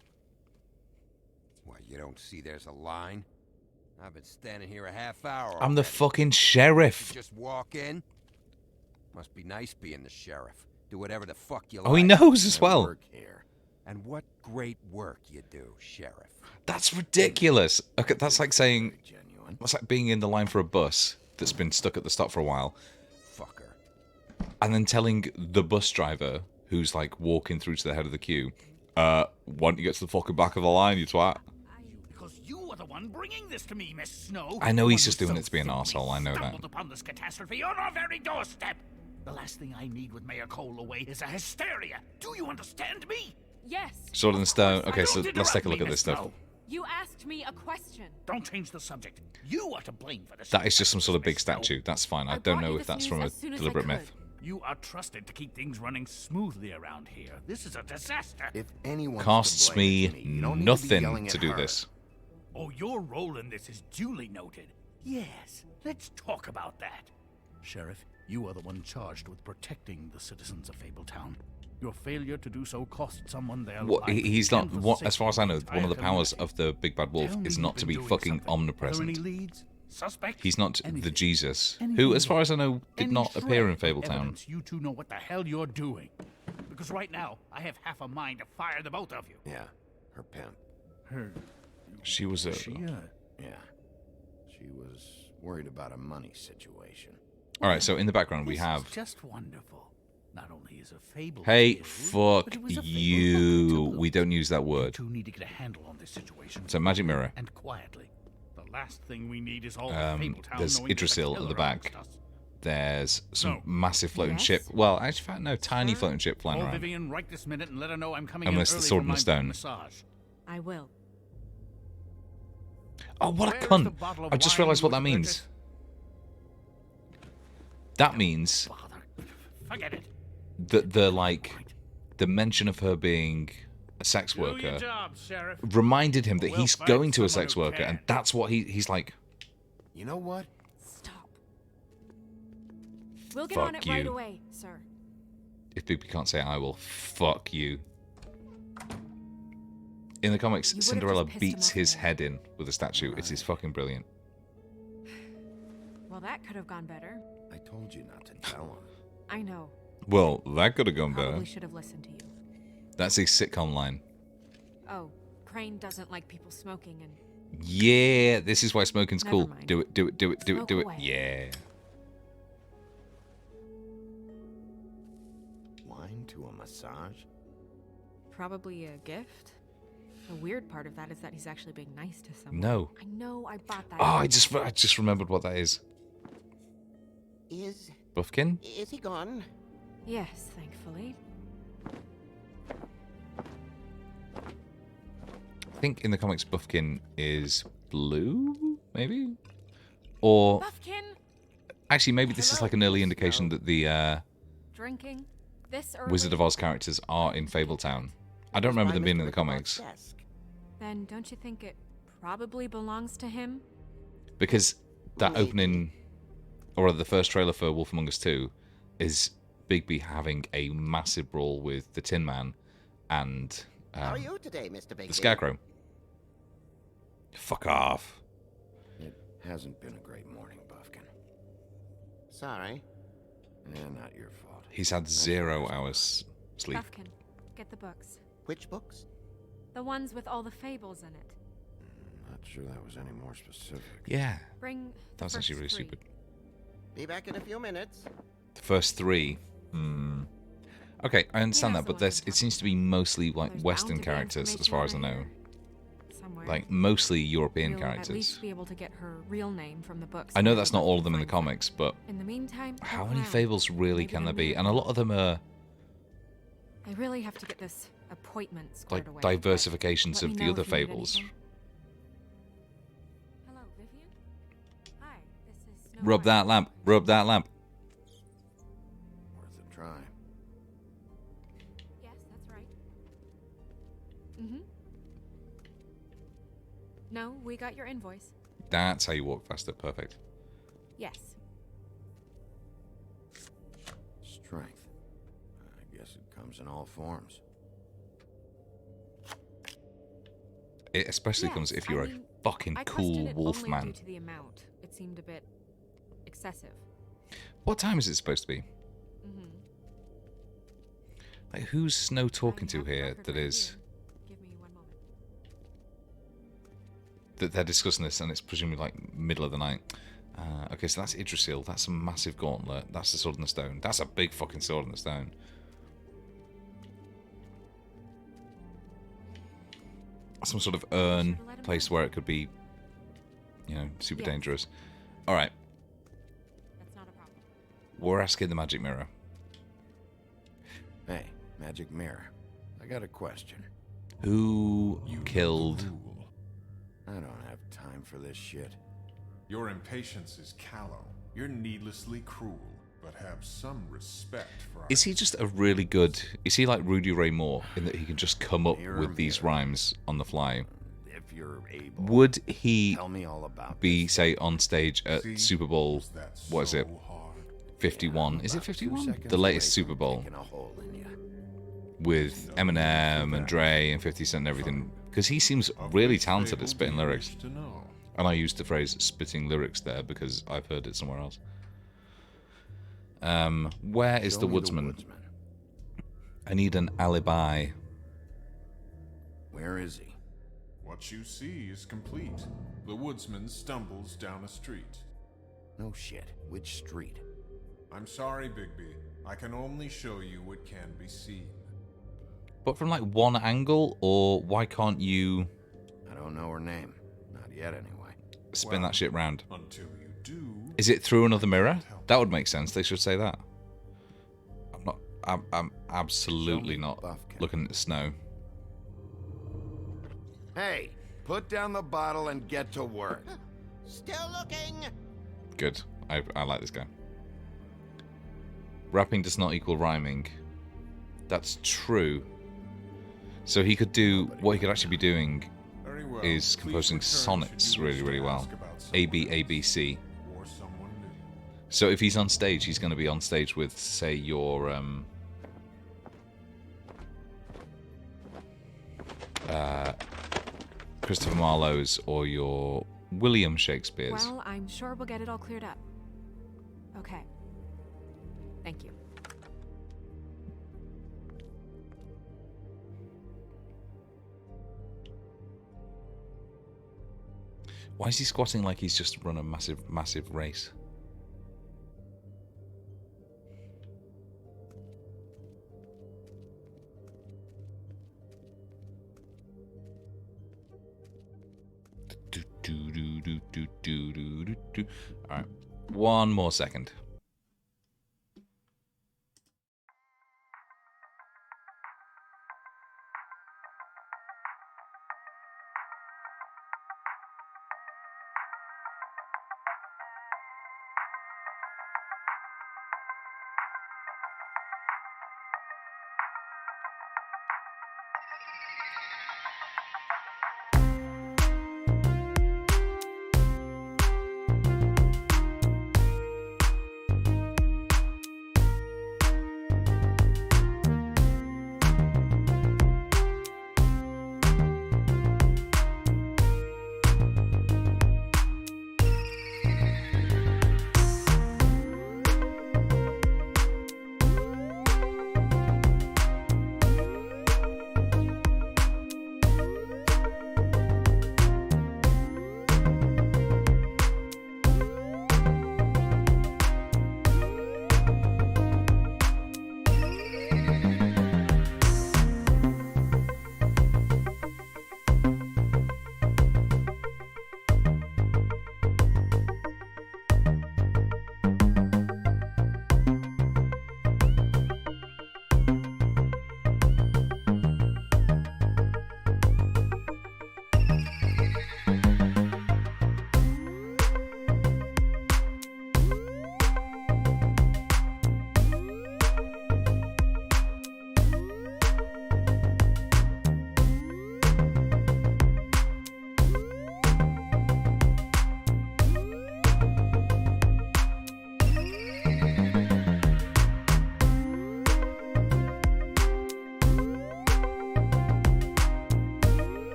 What, you don't see there's a line? I've been standing here a half hour. I'm the already. fucking You sheriff. just walk in? Must be nice being the sheriff. Do whatever the fuck you Oh, he like. knows as I well. work here. And what great work you do, sheriff. That's ridiculous. Okay, that's like saying, Very genuine. that's like being in the line for a bus that's been stuck at the stop for a while, Fucker. and then telling the bus driver who's like walking through to the head of the queue, why don't you get to the fucking back of the line, you twat? Because you were the one bringing this to me, Miss Snow. I know he's One just who doing so it to be an simply arsehole, I know that. stumbled upon this catastrophe on our very doorstep. The last thing I need with Mayor Cole away is a hysteria. Do you understand me? Yes. Sword in the Stone. Okay, Don't so let's take a look interrupt at me, this Miss stuff. Snow. You asked me a question. Don't change the subject. You are to blame for this. That is just some sort of big Miss Snow. statue. That's fine. I I don't brought know you if this that's news from a as soon as I deliberate could. myth. You are trusted to keep things running smoothly around here. This is a disaster. If anyone Costs me nothing to do this. Oh, your role in this is duly noted. Yes, let's talk about that. Sheriff, you are the one charged with protecting the citizens of Fabletown. Your failure to do so cost someone their What, life. he's not. and the What, as far as I know, safety one of the of the entire powers community. of the big bad wolf Tell me is you've not to been be doing fucking something. Are there any omnipresent. leads? Suspects? He's not the Anything. Jesus, Anything who, at as far all. as I know, did Any not appear in shred of Fabletown. evidence You two know what the hell you're doing. Because right now, I have half a mind to fire the both of you. Yeah, her pimp. Her. She was a. Yeah. She was worried about a money situation. All right, so in the background we This have. is just wonderful. Not only is a fable. Hey, killed, fuck but it was a fable you. book to We don't use that You word. two need to get a handle on this situation. So magic mirror. And quietly. The last thing we need is all Fabletown There's knowing there's a Yggdrasil at the killer back. amongst us. There's some No. massive floating Yes? ship. Well, actually, no, tiny Sir? floating ship flying Call around. Vivian right this minute and let her know I'm coming And in there's the early sword for and the my stone. massage. I will. Oh, what a Where is the cunt! bottle of I just wine realised you what that would means. purchase? That means Bother. Forget it. that the mention of her being a sex Do your worker job, Sheriff. reminded him that We'll he's find going to a someone sex who worker, can. and that's what he's like. You know what? Stop. We'll get on Fuck it right you. away, sir. If Bigby can't say I will, fuck you. In the comics, You would've Cinderella just pissed him beats off his more. head in with a statue. It's fucking brilliant. Well, that could have gone better. I told you not to tell him. I know. Well, that could have gone Probably better. should have listened to you. That's a sitcom line. Oh, Crane doesn't like people smoking and Yeah, this is why smoking's Never cool. mind. Do it, do it, do it, do it, Smoke do it. away. Yeah. Wine to a massage? probably a gift. The weird part of that is that he's actually being nice to someone. No. I know I bought that. Oh, in. I just remembered what that is. Is Buffkin? Is he gone? Yes, thankfully. I think in the comics Buffkin is blue, maybe? Or Buffkin! actually maybe this is like an early indication that the Drinking? This early? Wizard of Oz characters are in Fabletown. I don't remember them being in the comics. Then don't you think it probably belongs to him? Because that opening, or the first trailer for Wolf Among Us 2, is Bigby having a massive brawl with the Tin Man and How are you today, Mr. Bigby? the Scarecrow. Fuck off. It hasn't been a great morning, Buffkin. Sorry. Yeah, not your fault. He's had 0 hours sleep. Buffkin, get the books. Which books? The ones with all the fables in it. Not sure that was any more specific. Yeah. Bring the That was first actually really 3. stupid. Be back in a few minutes. The first 3. Okay, I understand that, but it seems to be mostly like There's Western bound to be characters, as far as I information know. around here. Somewhere. Like mostly European We'll characters. at least be able to get her real name from the books. I know whenever that's not all of them in the Buffkin finds comics, but In the meantime, how look many around. fables really Maybe can there I'm be? there. And a lot of them are I really have to get this appointment like squared away. but diversifications let of me the know other if you need fables. anything. Hello, Vivian? Hi, this is Snow Rub White. that lamp. Rub that lamp. Worth a try. Yes, that's right. Mm-hmm. No, we got your invoice. That's how you walk faster. Perfect. Yes. Strength. I guess it comes in all forms. It especially comes Yes, if you're I mean, a fucking I cool questioned it wolf only man. due to the amount. It seemed a bit excessive. What time is it supposed to be? Mm-hmm. Like, who's Snow talking I to have the here record that right is here. Give me one moment. that they're discussing this, and it's presumably like middle of the night. Okay, so that's Idrisil. That's a massive gauntlet. That's the Sword in the Stone. That's a big fucking Sword in the Stone. Some sort of urn place where it could be, you know, super Yes. dangerous. All right, That's not a problem. we're asking the magic mirror. Hey, magic mirror. I got a question. Who killed? I don't have time for this shit. Your impatience is callow. You're needlessly cruel, but have some respect for Is he just a really good? Is he like Rudy Ray Moore in that he can just come up Mirror, with these mirror. rhymes on the fly? If you're able, Would he tell me all about be, this. say, on stage at See? Super Bowl? Was that What is it? so hard? 51? I'm Is it about 2 51? seconds The latest away Super from Bowl picking a hole in ya. with Eminem and Dre and 50 Cent and everything, because he seems Of really which talented fable at spitting do you lyrics. wish to know? And I used the phrase "spitting lyrics" there because I've heard it somewhere else. Where is Show the me woodsman? I need an alibi. Where is he? What you see is complete. The woodsman stumbles down a street. No shit. Which street? I'm sorry, Bigby. I can only show you what can be seen. But from like one angle, or why can't you I don't know her name. Not yet, anyway. spin Well, that shit round? Until you do. Is it through another mirror? That would make sense. They should say that. I'm absolutely not Buffkin. looking at the snow. Hey, put down the bottle and get to work. Still looking. Good. I like this guy. Rapping does not equal rhyming. That's true. So he could do what he could actually be doing Very well. is Please composing return sonnets should you really, wish to really well. ask about A B someone A B C. or someone new. So if he's on stage, he's going to be on stage with, say, your Christopher Marlowe's or your William Shakespeare's. Well, I'm sure we'll get it all cleared up. Okay. Thank you. Why is he squatting like he's just run a massive race? All right, one more second.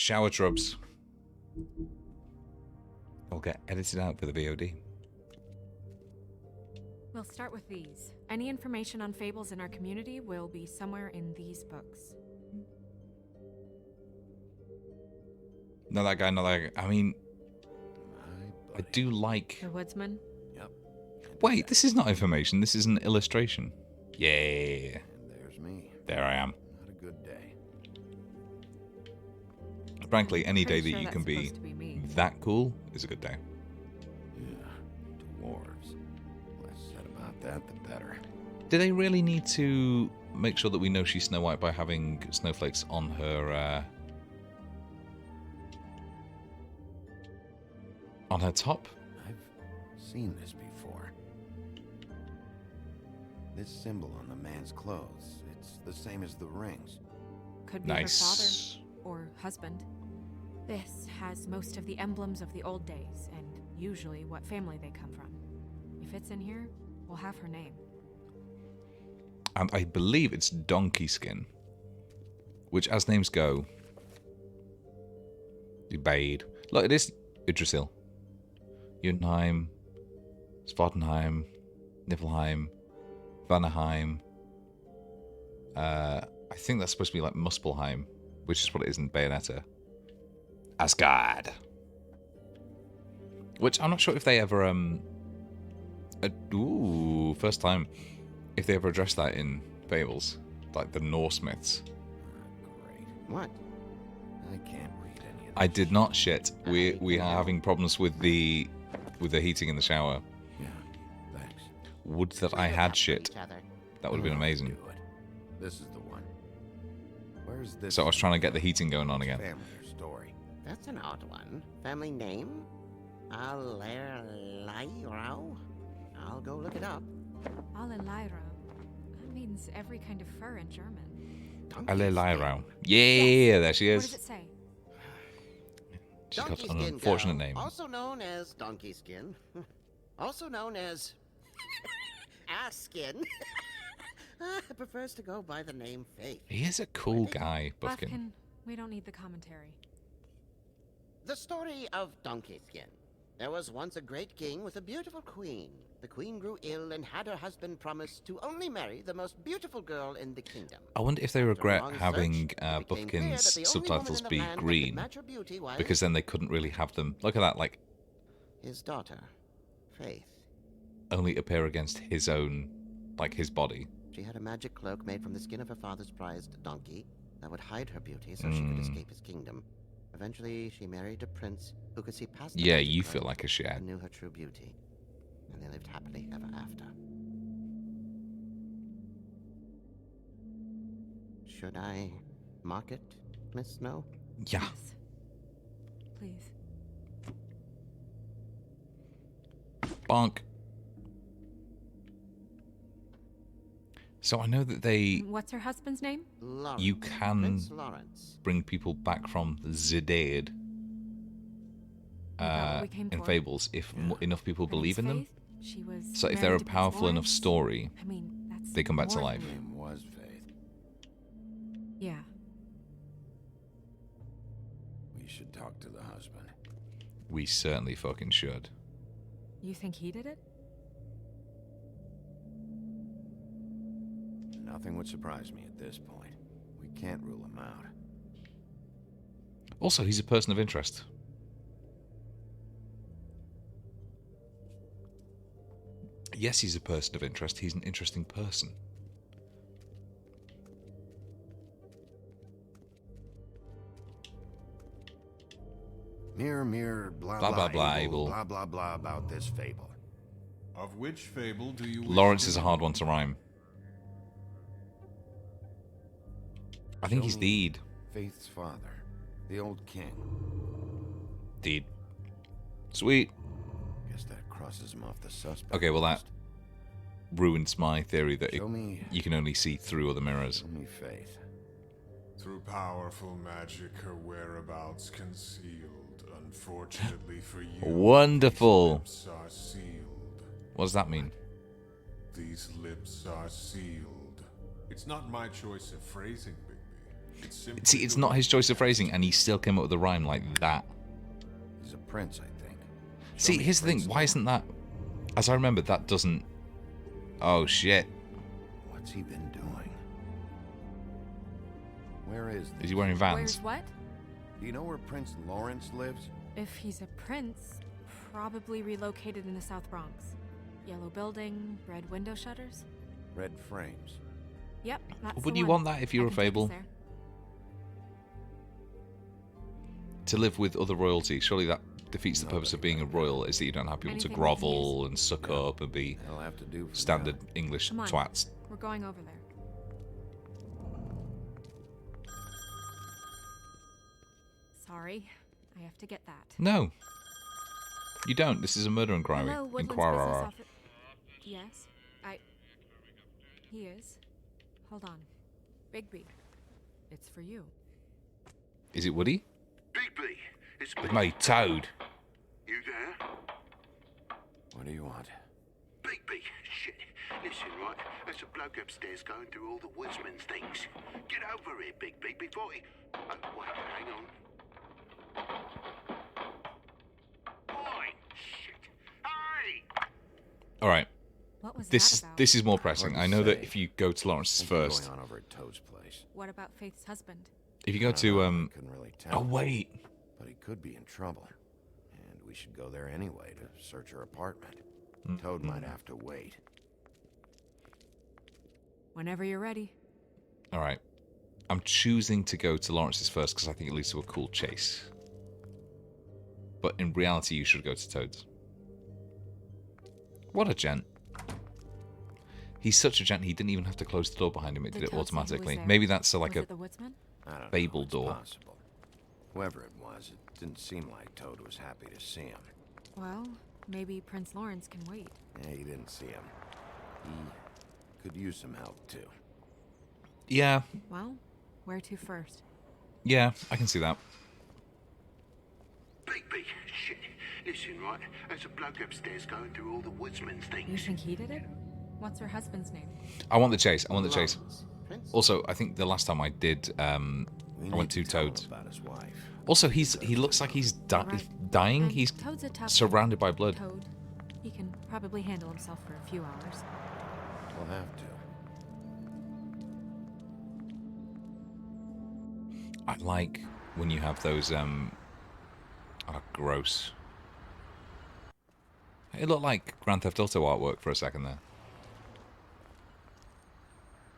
Shower trubs. Will get edited out for the VOD. We'll start with these. Any information on fables in our community will be somewhere in these books. Not that guy, not that guy. I mean, I do like... The Woodsman? Yep. Wait, this is not information. This is an illustration. Yeah. And there's me. There I am. Not a good day. Frankly, any day Pretty that sure you that's can be supposed to be me. that cool is a good day. Yeah. Dwarves. Less said about that, the better. Do they really need to make sure that we know she's Snow White by having snowflakes on her top? I've seen this before. This symbol on the man's clothes, it's the same as the rings. Could be Nice. her father or husband. This has most of the emblems of the old days, and usually what family they come from. If it's in here, we'll have her name. And I believe it's Donkey Skin. Which, as names go... Ubade. Look, it is Yggdrasil. Jotunheim, Svartenheim, Niflheim, Vanaheim. I think that's supposed to be like Muspelheim, which is what it is in Bayonetta. Asgard. Which I'm not sure if they ever first time if they ever addressed that in Fables, like the Norse myths. Great. What? I can't read any of this. I did not shit. We are having problems with the heating in the shower. Yeah, thanks. Would that I had shit. That would have been amazing. Do it. This is the one. Where's this? So I was trying to get the heating going on again. Family or story. That's an odd one. Family name? Allerleirauh? I'll go look it up. Allerleirauh. That means every kind of fur in German. Allerleirauh. Yeah, there she What is. does it say? She's got Donkey an Skin unfortunate Girl, name. Also known as Donkey Skin. Also known as Ass Skin. Prefers to go by the name Faith. He is a cool guy, Buffkin. Buffkin, we don't need the commentary. The story of Donkey Skin. There was once a great king with a beautiful queen. The queen grew ill and had her husband promise to only marry the most beautiful girl in the kingdom. I wonder if they After a regret long having search, it became clear Buffkin's that the only subtitles woman in the be land that could green, match her beauty was because then they couldn't really have them. Look at that, like, his daughter, Faith. only appear against his own, like his body. She had a magic cloak made from the skin of her father's prized donkey that would hide her beauty so she could escape his kingdom. Eventually, she married a prince who could see past the Yeah, magic you cloak feel like a shit. and knew her true beauty. And they lived happily ever after. Should I mark it, Miss Snow? Yeah. Yes. Please. Bonk. So I know that they... What's her husband's name? Lawrence. You can Prince Lawrence. bring people back from the dead that what we came in for? Fables if enough people Her believe in name's them. Faith. She was So if married they're a to Prince powerful enough Lawrence. story, I mean, that's they come back to more life. than- Name was Faith. Yeah. We should talk to the husband. We certainly fucking should. You think he did it? Nothing would surprise me at this point. We can't rule him out. Also, he's a person of interest. Yes, he's a person of interest. He's an interesting person. Mirror, mirror, blah, Blah, blah, blah, evil, evil. blah, blah, blah about this fable. Of which fable do you wish Lawrence to is a know? hard one to rhyme. I think Show he's me Deed. Faith's father, the old king. Deed. Sweet. Guess that crosses him off the suspect. Okay, well that list. ruins my theory that Show me, you can only see through other mirrors. show me Faith. Through powerful magic, her whereabouts concealed. Unfortunately for you, Wonderful. these lips are sealed. What does that mean? These lips are sealed. It's not my choice of phrasing, Bigby. It's simply See, it's not his choice of phrasing, and he still came up with a rhyme like that. He's a prince, I think. Show See, me here's the thing. Prince Why isn't that... As I remember, that doesn't... Oh, shit. What's he been doing? Where is this? Is he wearing Vans? Where's what? Do you know where Prince Lawrence lives? If he's a prince, probably relocated in the South Bronx. Yellow building, red window shutters. Red frames. Yep, that's Would the you one. want that if you were I can take us Fable? there. To live with other royalty, surely that defeats the purpose of being a Nobody royal, is that you don't have people to Anything we can grovel and suck up and be That'll have to do for standard now. English Come on. twats. We're going over there. Sorry, I have to get that. No. You don't. This is a murder inquiry. Hello, Woodland's Inquirer. business office. Yes, He is. Hold on. Bigby. It's for you. Is it Woody? Bigby, it's It's me, Toad. You there? What do you want? Bigby, shit. Listen, right? There's a bloke upstairs going through all the woodsman's things. Get over here, Bigby, before he... Oh, wait, hang on. Oi! Shit! Hey! All right. What was This that about? this is more pressing. Hard to I know that say. if you go to Lawrence's What's first, going on over at Toad's place? What about Faith's husband? if you go I to don't know, I couldn't really tell. oh wait, But he could be in trouble. And we should go there anyway to search her apartment. Toad might have to wait. Whenever you're ready. all right. I'm choosing to go to Lawrence's first because I think it leads to a cool chase. But in reality, you should go to Toad's. What a gent. He's such a gent, he didn't even have to close the door behind him. It Did did it Toad say who was automatically. there? Maybe that's like Was a it the woodsman? I don't know. Babel It's door. possible. Whoever it was, it didn't seem like Toad was happy to see him. Well, maybe Prince Lawrence can wait. Yeah, he didn't see him. He could use some help, too. Yeah, Well, where to first? yeah, I can see that. Bigby, shit. Listen, right? There's a bloke upstairs going through all the woodsman's You things. think he did it? What's her husband's name? I want the chase. I want the chase. Prince? Also, I think the last time I did, We I need went to tell him Toad's. about his wife. Also, he looks like he's Right. dying. And He's Toad's a tough surrounded by blood. Toad. He can probably handle himself for a few hours. We'll have to. I like when you have those gross. It looked like Grand Theft Auto artwork for a second there.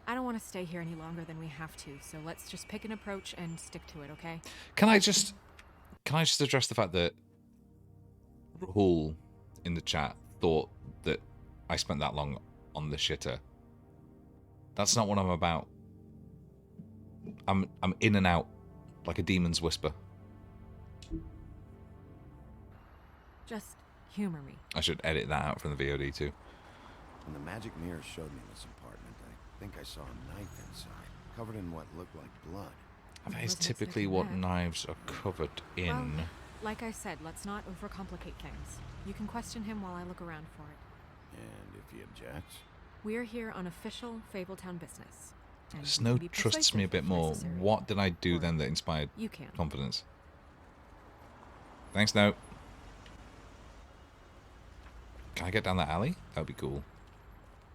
I don't want to stay here any longer than we have to, so let's just pick an approach and stick to it, okay? Can I just address the fact that Rahul in the chat thought that I spent that long on the shitter? That's not what I'm about. I'm in and out like a demon's whisper. Just humor me. I should edit that out from the VOD too. When the magic mirror showed me this apartment, I think I saw a knife inside, covered in what looked like blood. That is wasn't typically expecting what that. knives are covered in. Well, like I said, let's not overcomplicate things. You can question him while I look around for it. And if he objects, We're here on official Fabletown business. And we Snow can be trusts me a persuasive bit if more. necessary. What did I do Or then that inspired You can. confidence? Thanks, Snow. Can I get down that alley? That would be cool.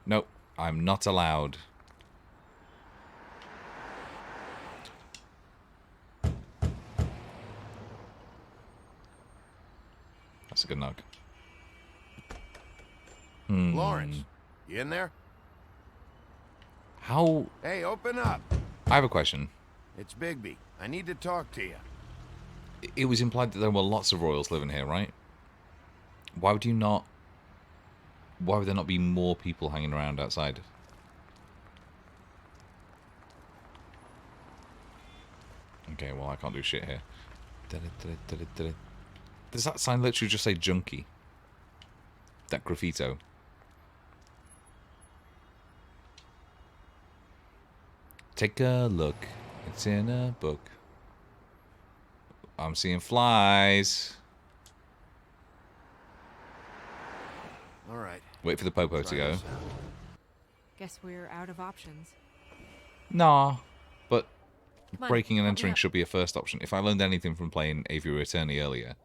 Nope, I'm not allowed. That's a good knock. Lawrence, you in there? How... Hey, open up! I have a question. It's Bigby. I need to talk to you. It was implied that there were lots of royals living here, right? Why would you not... Why would there not be more people hanging around outside? Okay, well, I can't do shit here. Does that sign literally just say junkie? That graffito. Take a look. It's in a book. I'm seeing flies. All right. Wait for the popo to Try go. this out. Guess we're out of options. Nah, but Come on, breaking and help me entering up. should be a first option. If I learned anything from playing Aviary Attorney earlier,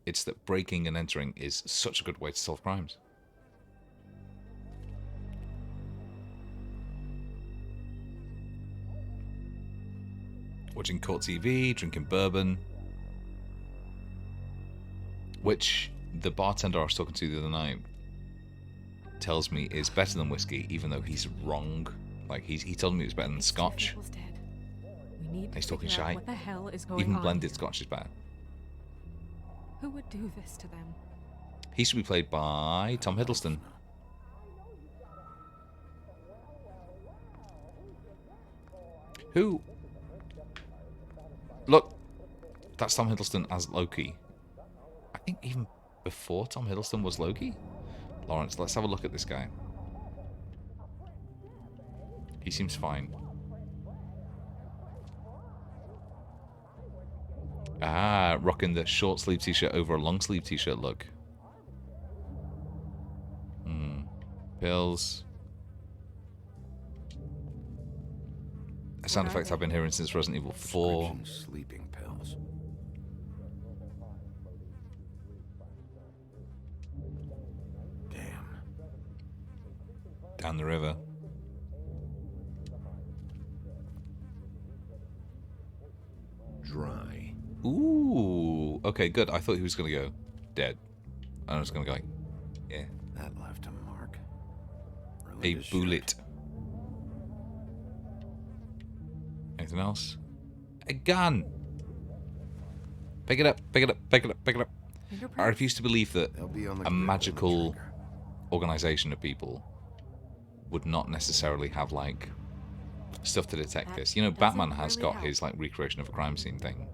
it's that breaking and entering is such a good way to solve crimes. Watching court TV, drinking bourbon, which the bartender I was talking to the other night tells me is better than whiskey, even though he's wrong. Like he told me it was better than scotch. People's dead. We need to He's talking figure out shite. What the hell is going Even on blended here. scotch is better. Who would do this to them? He should be played by Tom Hiddleston. Who? Look, that's Tom Hiddleston as Loki. I think even before Tom Hiddleston was Loki. Lawrence, let's have a look at this guy. He seems fine. Ah, rocking the short sleeve t-shirt over a long sleeve t-shirt look. Pills. A sound effect I've been hearing since Resident Evil 4. Prescription sleeping pills. Damn. Down the river. Dry. Ooh. Okay, good. I thought he was going to go dead. I was going to go like, yeah. That left a mark. A Ruined his bullet. Anything else? A gun. Pick it up. Pick it up. Pick it up. Pick it up. I refuse to believe that They'll be on the a grip when they magical trigger. organization of people would not necessarily have like stuff to detect That this. You know, doesn't Batman has really got help. his like recreation of a crime scene thing.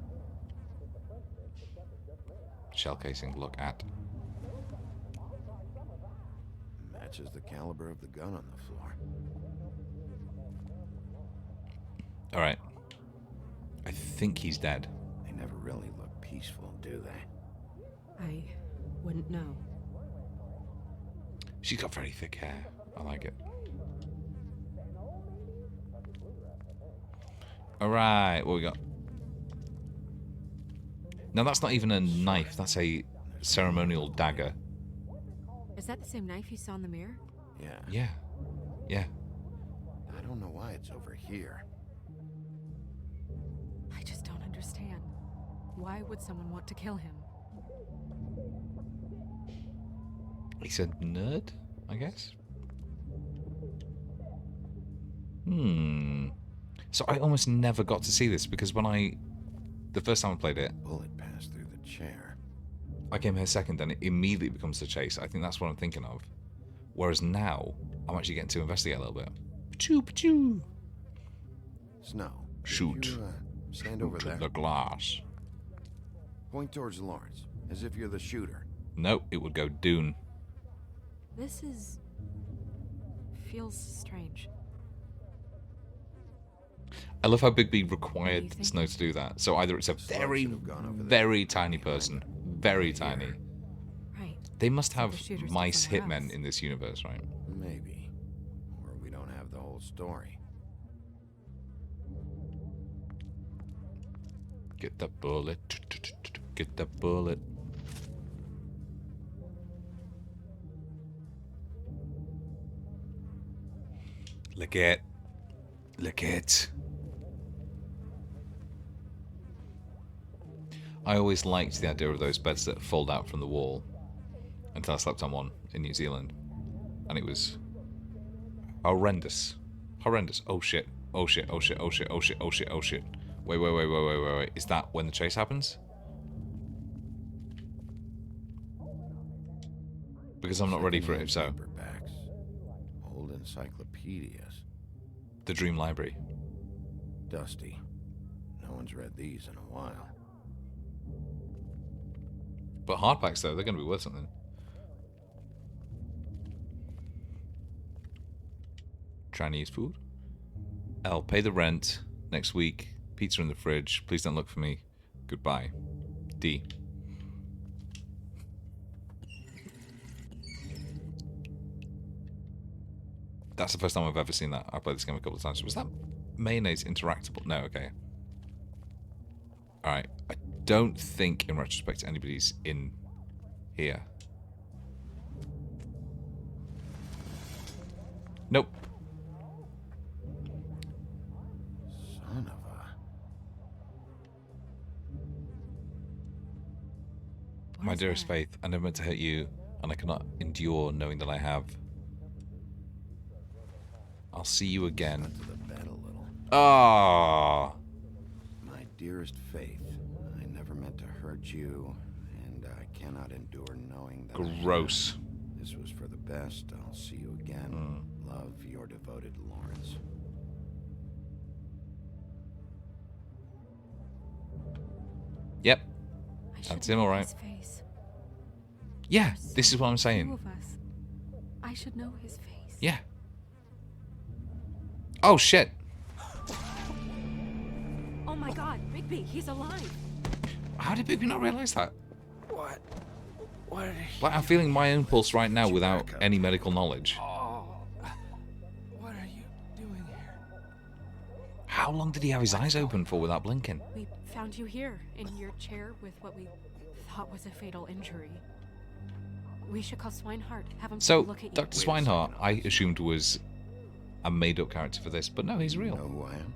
Shell casing. Look at. Matches the caliber of the gun on the floor. All right. I think he's dead. They never really look peaceful, do they? I wouldn't know. She's got very thick hair. I like it. All right, what we got? Now that's not even a knife. That's a ceremonial dagger. Is that the same knife you saw in the mirror? Yeah. Yeah. Yeah. I don't know why it's over here. I just don't understand. Why would someone want to kill him? He's a nerd, I guess. So I almost never got to see this because when the first time I played it, Bullet passed through the chair. I came here second and it immediately becomes a chase. I think that's what I'm thinking of. Whereas now, I'm actually getting to investigate a little bit. Pachoo, pachoo. Snow. could Shoot. You, stand over To there. the glass. Point towards Lawrence, as if you're the shooter. Nope, it would go Dune. This feels strange. I love how Bigby What required do you think? Snow to do that. So either it's a Slug very, should have gone over there. very tiny person, very tiny. Right. They must So have the shooter's mice somewhere hitmen else. in this universe, right? Maybe. Or we don't have the whole story. Get the bullet. Get the bullet. Lick it. Lick it. I always liked the idea of those beds that fold out from the wall until I slept on one in New Zealand. And it was horrendous. Horrendous. Oh shit. Oh shit. Oh shit. Oh shit. Oh shit. Oh shit. Oh shit. Wait. Is that when the chase happens? Because I'm not ready for it if so. Paperbacks. Old encyclopedias. The Dream Library. Dusty. No one's read these in a while. But hardbacks though, they're going to be worth something. Chinese food. I'll pay the rent next week. Pizza in the fridge. Please don't look for me. Goodbye. D. That's the first time I've ever seen that. I played this game a couple of times. Was that mayonnaise interactable? No, okay. Alright, I don't think, in retrospect, anybody's in here. Nope. Son of a... My dearest Faith, I never meant to hurt you, and I cannot endure knowing that I have. I'll see you again. To the bed a little. Ah. My dearest Faith, I never meant to hurt you, and I cannot endure knowing that. Gross. This was for the best. I'll see you again. Love, your devoted Lawrence. Yep. That's him, all right. His face. Yeah, this is what I'm saying. Two of us. I should know his face. Yeah. Oh shit. Oh my God, Bigby, he's alive. How did Bigby not realize that? What? What did he... Like, I'm feeling my own pulse right now without any medical knowledge. Oh. What are you doing here? How long did he have his eyes open for without blinking? We found you here, in your chair with what we thought was a fatal injury. We should call Swinehart, have him So, look at you. Dr. Swinehart, I assumed was a made-up character for this, but no, he's real. You know who I am?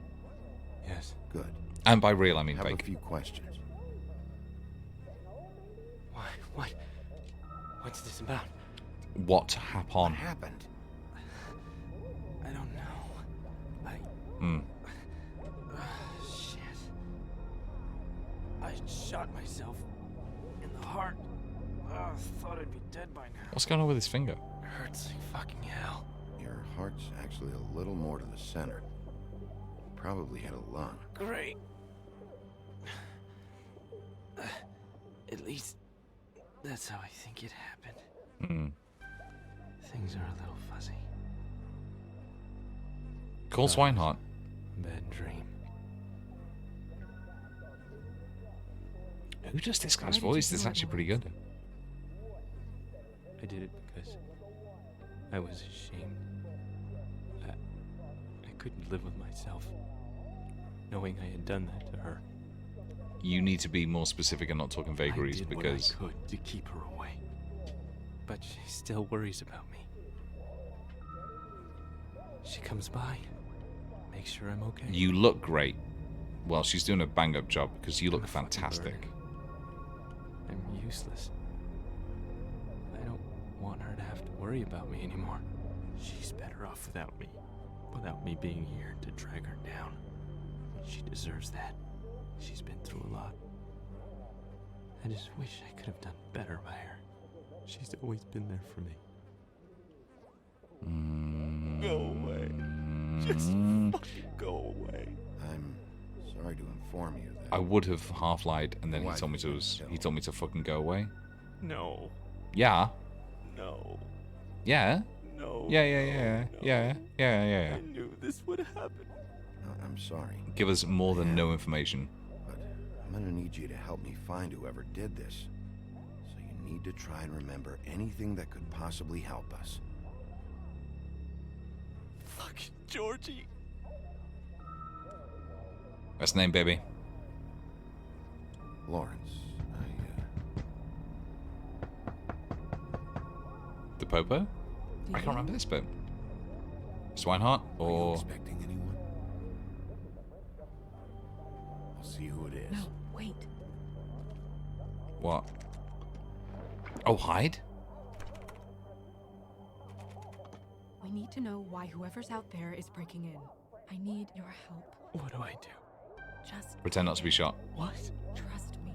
Yes. Good. And by real, I mean I have fake. a few questions. Why? What? What's this about? What happened? What happened? I don't know. Hmm. Shit. I shot myself in the heart. Thought I'd be dead by now. What's going on with his finger? It hurts like fucking hell. Your heart's actually a little more to the center. Probably hit a lung. Great. At least that's how I think it happened. Hmm. Things are a little fuzzy. Call Swinehart. Bad dream. Who does this guy's Why did you voice? do This is it, actually pretty good. I did it because I was ashamed. I couldn't live with myself, knowing I had done that to her. You need to be more specific and not talking vagaries, I did because what I could to keep her away, but she still worries about me. She comes by, makes sure I'm okay. you look great. Well, she's doing a bang-up job because you look I'm a fucking fantastic. burden. I'm useless. I don't want her to have to worry about me anymore. She's better off without me being here to drag her down. She deserves that. She's been through a lot. I just wish I could have done better by her. She's always been there for me. Go away. Just fucking go away. I'm sorry to inform you that... I would have half lied, and then he Why told me did you to. tell He told me to fucking go away. No. Yeah. No. Yeah. No. Yeah. I knew this would happen. I'm sorry, Give us more than no information. but I'm gonna need you to help me find whoever did this. So you need to try and remember anything that could possibly help us. Fucking Georgie. What's the name, baby? Lawrence, The Popo? I can't remember this bit. Swinehart Are you or expecting anyone? I'll see who it is. No, wait. what? Oh, Hyde? We need to know why whoever's out there is breaking in. I need your help. What do I do? Just Pretend not to be shot. What? trust me.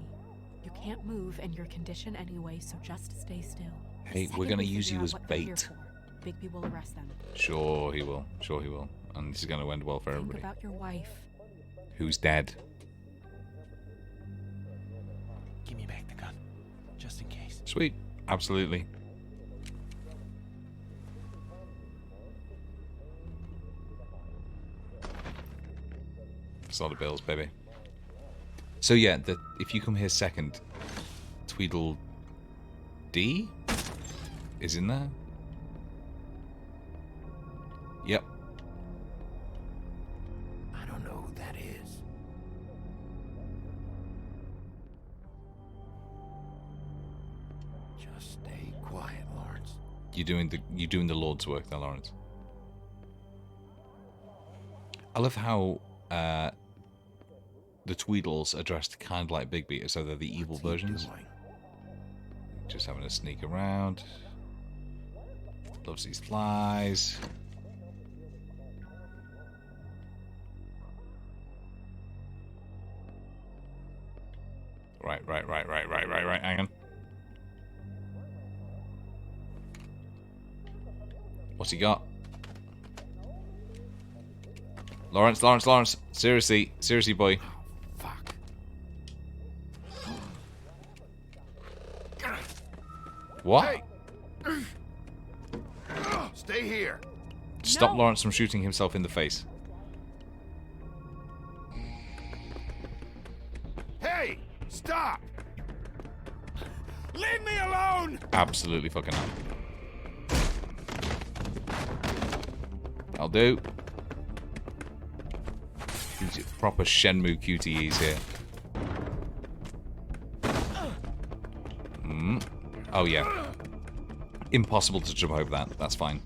You can't move in your condition anyway, so just stay still. The Hey, we're second gonna we use figure you out as what they're here bait. for, Bigby will arrest them. Sure he will. Sure he will. And this is going to end well for Think everybody. about your wife. Who's dead? Give me back the gun, just in case. Sweet. Absolutely. Solid bills, baby. So yeah, if you come here second, Tweedle D is in there. Yep. I don't know who that is. You're doing the Lord's work there, Lawrence. I love how the Tweedles are dressed kind of like Bigby, so they're the evil versions. Just having a sneak around. Loves these flies. Right. Hang on. What's he got? Lawrence. Seriously, boy. Fuck. What? Hey. Stay here. Stop Lawrence from shooting himself in the face. Hey, stop! Leave me alone! Absolutely fucking hell. I'll do. These proper Shenmue QTEs here. Oh yeah. Impossible to jump over that. That's fine.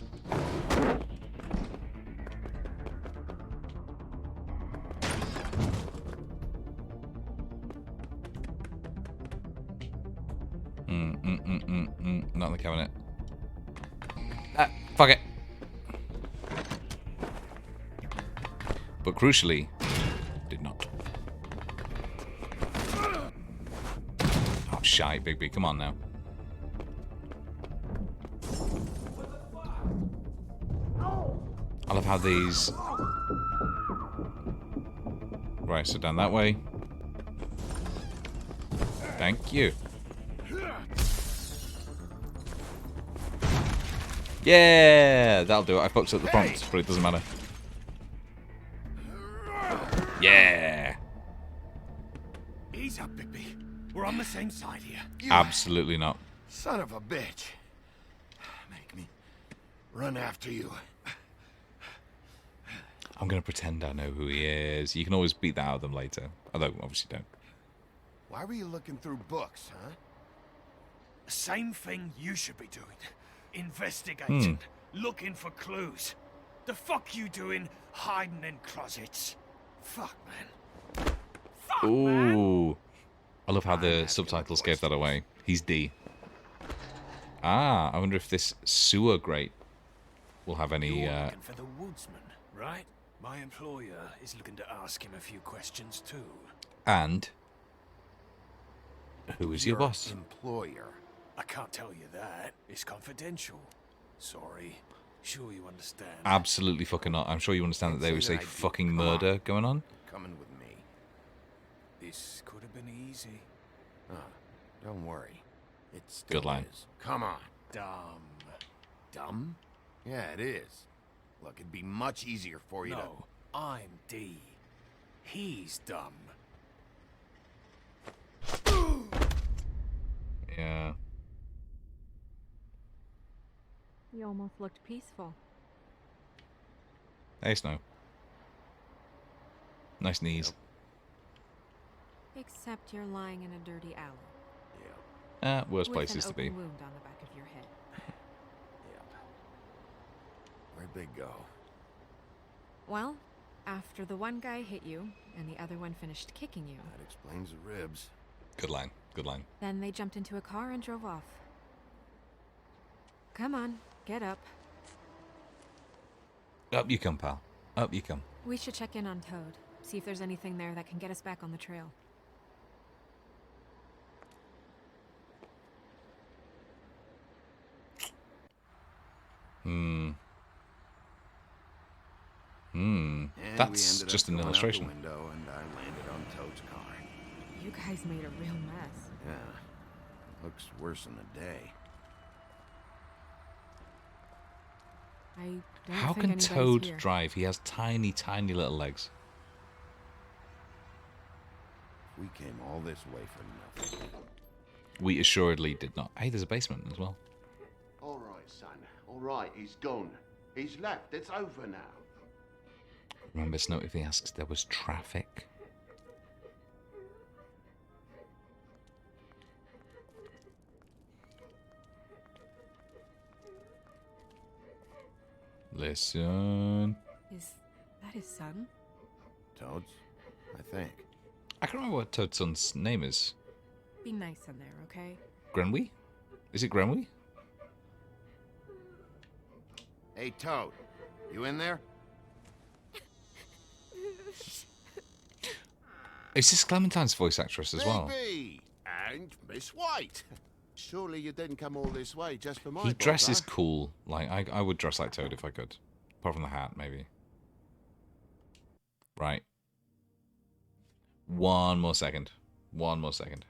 Not in the cabinet. Fuck it. But crucially, did not. Oh, shy, Bigby. Come on now. I love how these... Right, so down that way. Thank you. Yeah, that'll do it. I fucked up the prompt, but it doesn't matter. Yeah. Ease up, Bigby. We're on the same side here. Absolutely not. Son of a bitch. Make me run after you. I'm going to pretend I know who he is. You can always beat that out of them later. Although, obviously don't. Why were you looking through books, huh? Same thing you should be doing. Investigating. Looking for clues. The fuck you doing hiding in closets? Fuck, man. Fuck, Ooh. man. I love how the subtitles gave that away. He's D. Ah, I wonder if this sewer grate will have any... You're looking for the woodsman, right? My employer is looking to ask him a few questions too. And... who is your boss? Employer. I can't tell you that. It's confidential. Sorry. Sure you understand. Absolutely fucking not. I'm sure you understand that there was a fucking murder going on. Coming with me. This could have been easy. Don't worry. It still Good line. is. Come on. Dumb. Dumb? Yeah, it is. Look, it'd be much easier for you No, I'm D. He's dumb. Yeah. You almost looked peaceful. Hey, Snow. Nice knees. Except you're lying in a dirty alley. Worst with places an to be. open wound on the back of your head. Where'd they go? Well, after the one guy hit you, and the other one finished kicking you, That explains the ribs. Good line. Good line. then they jumped into a car and drove off. Come on, get up. Up you come, pal. Up you come. We should check in on Toad. See if there's anything there that can get us back on the trail. And That's we ended just up an going out illustration. the window, and I landed on Toad's car. You guys made a real mess. Yeah. Looks worse in the day. I don't How think can anybody's Toad here. drive? He has tiny, tiny little legs. We came all this way for nothing. We assuredly did not. Hey, there's a basement as well. All right, son. All right, he's gone. He's left. It's over now. Remember, Snow, if he asks, there was traffic. Listen. Is that his son? Toad's? I think. I can't remember what Toad's son's name is. Be nice in there, okay? Grenwy? Is it Grenwy? Hey, Toad. You in there? Is this Clementine's voice actress as well? Bigby! And Miss White. Surely you didn't come all this way just for my He dresses bother. cool. Like, I would dress like Toad if I could. Apart from the hat, maybe. Right. One more second. One more second.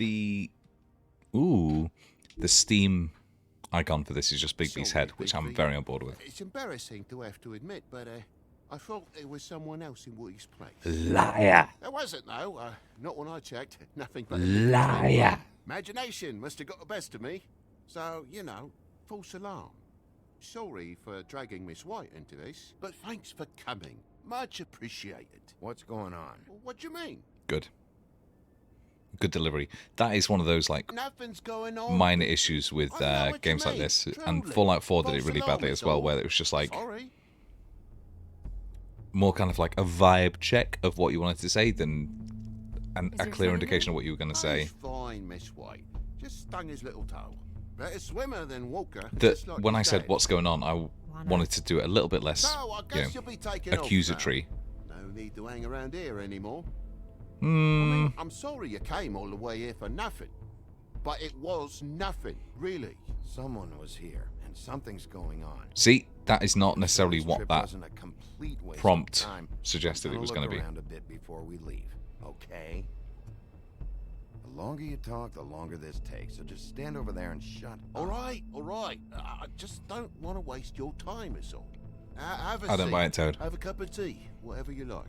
The Steam icon for this is just Bigby's head, which I'm very on board with. It's embarrassing to have to admit, but I thought there was someone else in Woody's place. Liar. There wasn't, though. Not when I checked. Nothing but... Liar. Imagination must have got the best of me. So, you know, false alarm. Sorry for dragging Miss White into this, but thanks for coming. Much appreciated. What's going on? What do you mean? Good. Good delivery. That is one of those, like, Nothing's going on. minor issues with I know what games you like mean, this. truly. And Fallout 4 did it False really alarm badly is as well, all. where it was just like Sorry. more kind of like a vibe check of what you wanted to say than a your clear son indication of what you were going to say. He's fine, Miss White. Just stung his little toe. Better swimmer than Walker. That just like when I his said dad. what's going on, I wanted to do it a little bit less, So, I you guess know, you'll be taking off now. accusatory. No need to hang around here anymore. Hmm. I'm sorry you came all the way here for nothing. But it was nothing, really. Someone was here, and something's going on. See, that is not necessarily This what trip that wasn't a complete waste of prompt time. suggested it Gonna was look going to be. around a bit before we leave, okay? The longer you talk, the longer this takes. So just stand over there and shut All up. right, all right. I just don't want to waste your time, is all. Have a I don't seat. buy it, Toad. Have a cup of tea, whatever you like.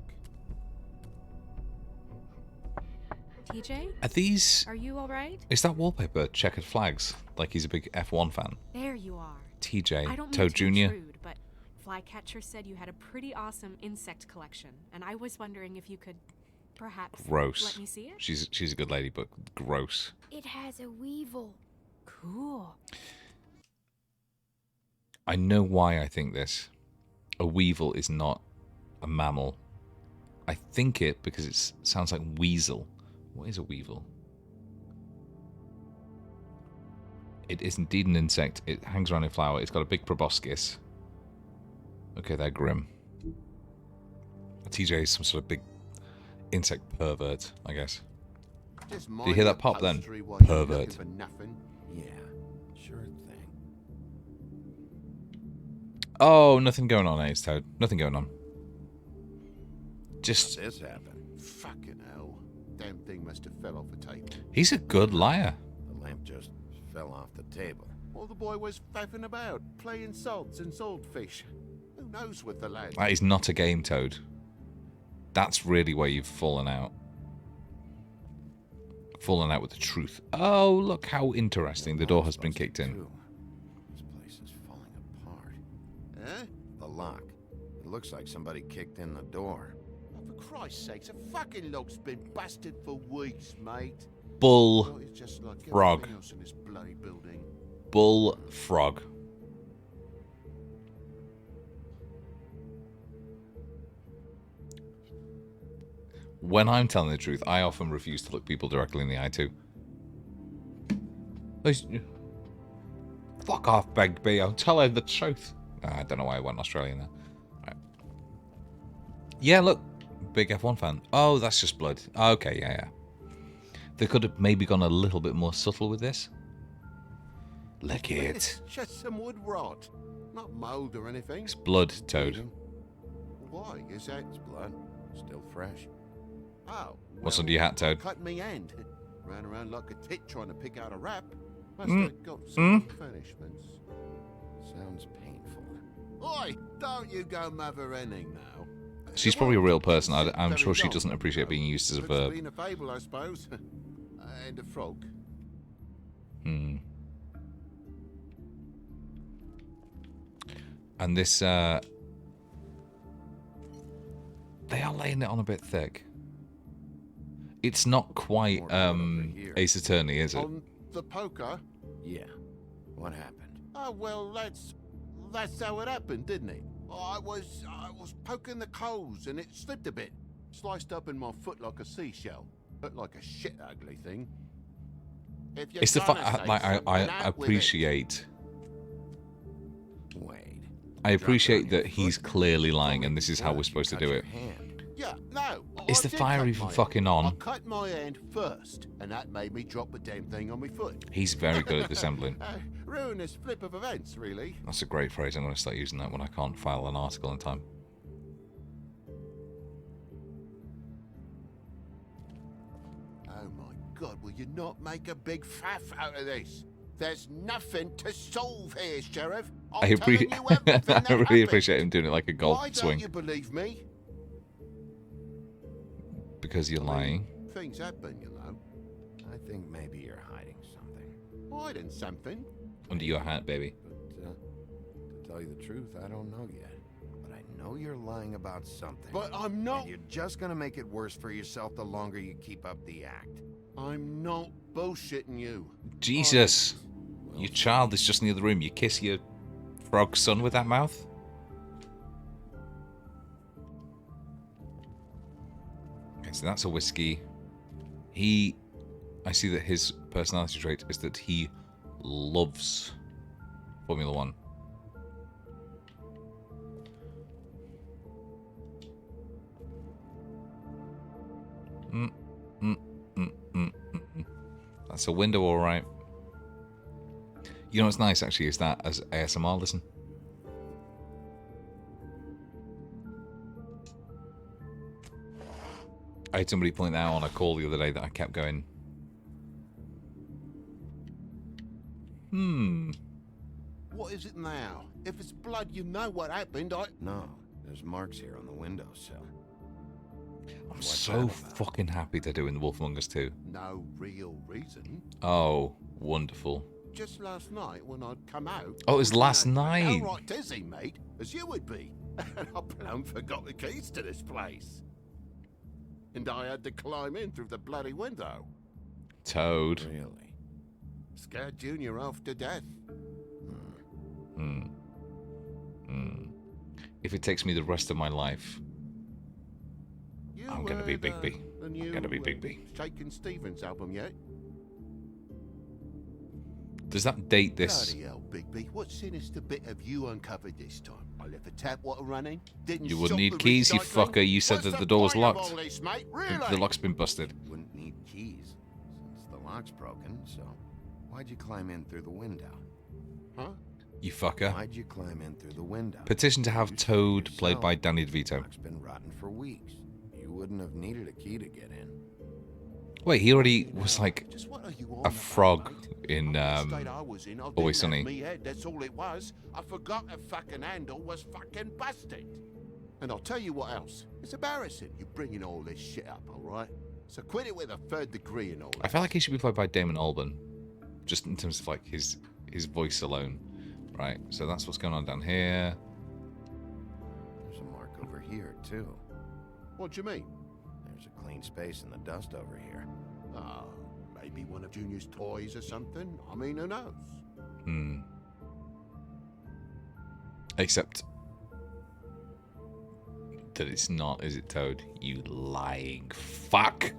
TJ? Are these... Are you alright? Is that wallpaper checkered flags? Like he's a big F1 fan? There you are. TJ, I don't mean Toad to be Jr. rude, but Flycatcher said you had a pretty awesome insect collection, and I was wondering if you could perhaps Gross. let me see it. She's a good lady, but gross. It has a weevil. Cool. I know why I think this. A weevil is not a mammal. I think it because it sounds like weasel. What is a weevil? It is indeed an insect. It hangs around in flower. It's got a big proboscis. Okay, they're grim. TJ is some sort of big insect pervert, I guess. Just Did you mind hear your that pop then? upholstery while you're Pervert. looking for nothing. Yeah, sure thing. Oh, nothing going on, Ace Toad. Nothing going on. Just... How'd this happen? Fucking hell. Damn thing must have fell off the table. He's a good liar. The lamp just fell off the table. Well, the boy was faffing about, playing salts and saltfish. Who knows with the lad? That is not a game, Toad. That's really where you've fallen out. Fallen out with the truth. Oh, look how interesting. The door has been kicked in. This place is falling apart. Eh? The lock. It looks like somebody kicked in the door. Oh, for Christ's sakes, a fucking lock's been busted for weeks, mate. Bull Oh, it's just like frog. everything else in this bloody building. Bull frog. When I'm telling the truth, I often refuse to look people directly in the eye too. Fuck off, Big B. I'll tell her the truth. I don't know why I went Australian there. Right. Yeah, look. Big F1 fan. Oh, that's just blood. Okay, yeah. They could have maybe gone a little bit more subtle with this. Lick it. It's just some wood rot. Not mold or anything. It's blood, Toad. Why? Is that... It's blood. Still fresh. Oh. What's well, under your hat, Toad? Cut me hand. Ran around like a tit trying to pick out a rap. Must Mm. have got some punishments. Sounds painful. Oi! Don't you go mother-enning now. She's probably a real person. I'm sure she doesn't appreciate being used as a Looks to verb. be in a fable, I suppose. And a frog. Hmm. And this, they are laying it on a bit thick. It's not quite, Ace Attorney, is it? On the poker? Yeah. What happened? Oh, well, that's how it happened, didn't it? I was poking the coals and it slipped a bit. Sliced up in my foot like a seashell. Looked like a shit ugly thing. If you're It's the gonna fact, say like, something, I out with it. appreciate... Wait. I appreciate that he's clearly lying and this is how we're supposed to do it. Yeah, no. Is I the did fire cut even my fucking hand. I on? cut my hand first, and that made me drop the damn thing on my foot. He's very good at dissembling. Ruinous flip of events, really. That's a great phrase. I'm going to start using that when I can't file an article in time. Oh my God, will you not make a big faff out of this? There's nothing to solve here, Sheriff. I really appreciate him doing it like a golf Why swing. don't you believe me? Because you're lying. Things happen, you know. I think maybe you're hiding something. Hiding something? Under your hat, baby. But, to tell you the truth, I don't know yet. But I know you're lying about something. But I'm not. And you're just gonna make it worse for yourself the longer you keep up the act. I'm not bullshitting you. Jesus. Your child is just in the other room. You kiss your frog son with that mouth? Okay, so that's a whiskey. I see that his personality trait is that he loves Formula One. That's a window, all right. You know what's nice, actually, is that as ASMR, listen. I had somebody point out on a call the other day that I kept going, What is it now? If it's blood, you know what happened. No, there's marks here on the windowsill. I'm so fucking happy they're doing The Wolf Among Us 2. No real reason. Oh, wonderful. Just last night when I'd come out. Oh, it was last night. Right dizzy, mate, as you would be. And I plumb forgot the keys to this place. And I had to climb in through the bloody window. Toad. Really? Scared Junior off to death. If it takes me the rest of my life, I'm gonna be Bigby. I'm gonna be Bigby. Shakin' Stevens album yet? Does that date this? Bloody hell, Bigby. What sinister bit have you uncovered this time? I left the tap water running. Didn't You stop wouldn't need the keys, you recycling? fucker. You said What's that the door was point of locked. all this, mate? Really? The lock's been busted. Wouldn't need keys, since the lock's broken, so why'd you climb in through the window? Huh? You fucker. Why'd you climb in through the window? Petition to have Toad played by Danny DeVito. Lock's been rotten for weeks. You wouldn't have needed a key to get in. Wait, he already was like Just what are you on a about, frog mate? in The state I was in, I Always didn't have Sunny. me head, that's all it was. I forgot the fucking handle was fucking busted. And I'll tell you what else. It's embarrassing you bringing all this shit up, all right? So quit it with a third degree and all that. I feel like he should be played by Damon Albarn, just in terms of like his voice alone. Right, so that's what's going on down here. There's a mark over here, too. What do you mean? There's a clean space in the dust over here. Oh, maybe one of Junior's toys or something. I mean, who knows? Except that it's not, is it, Toad? You lying fuck.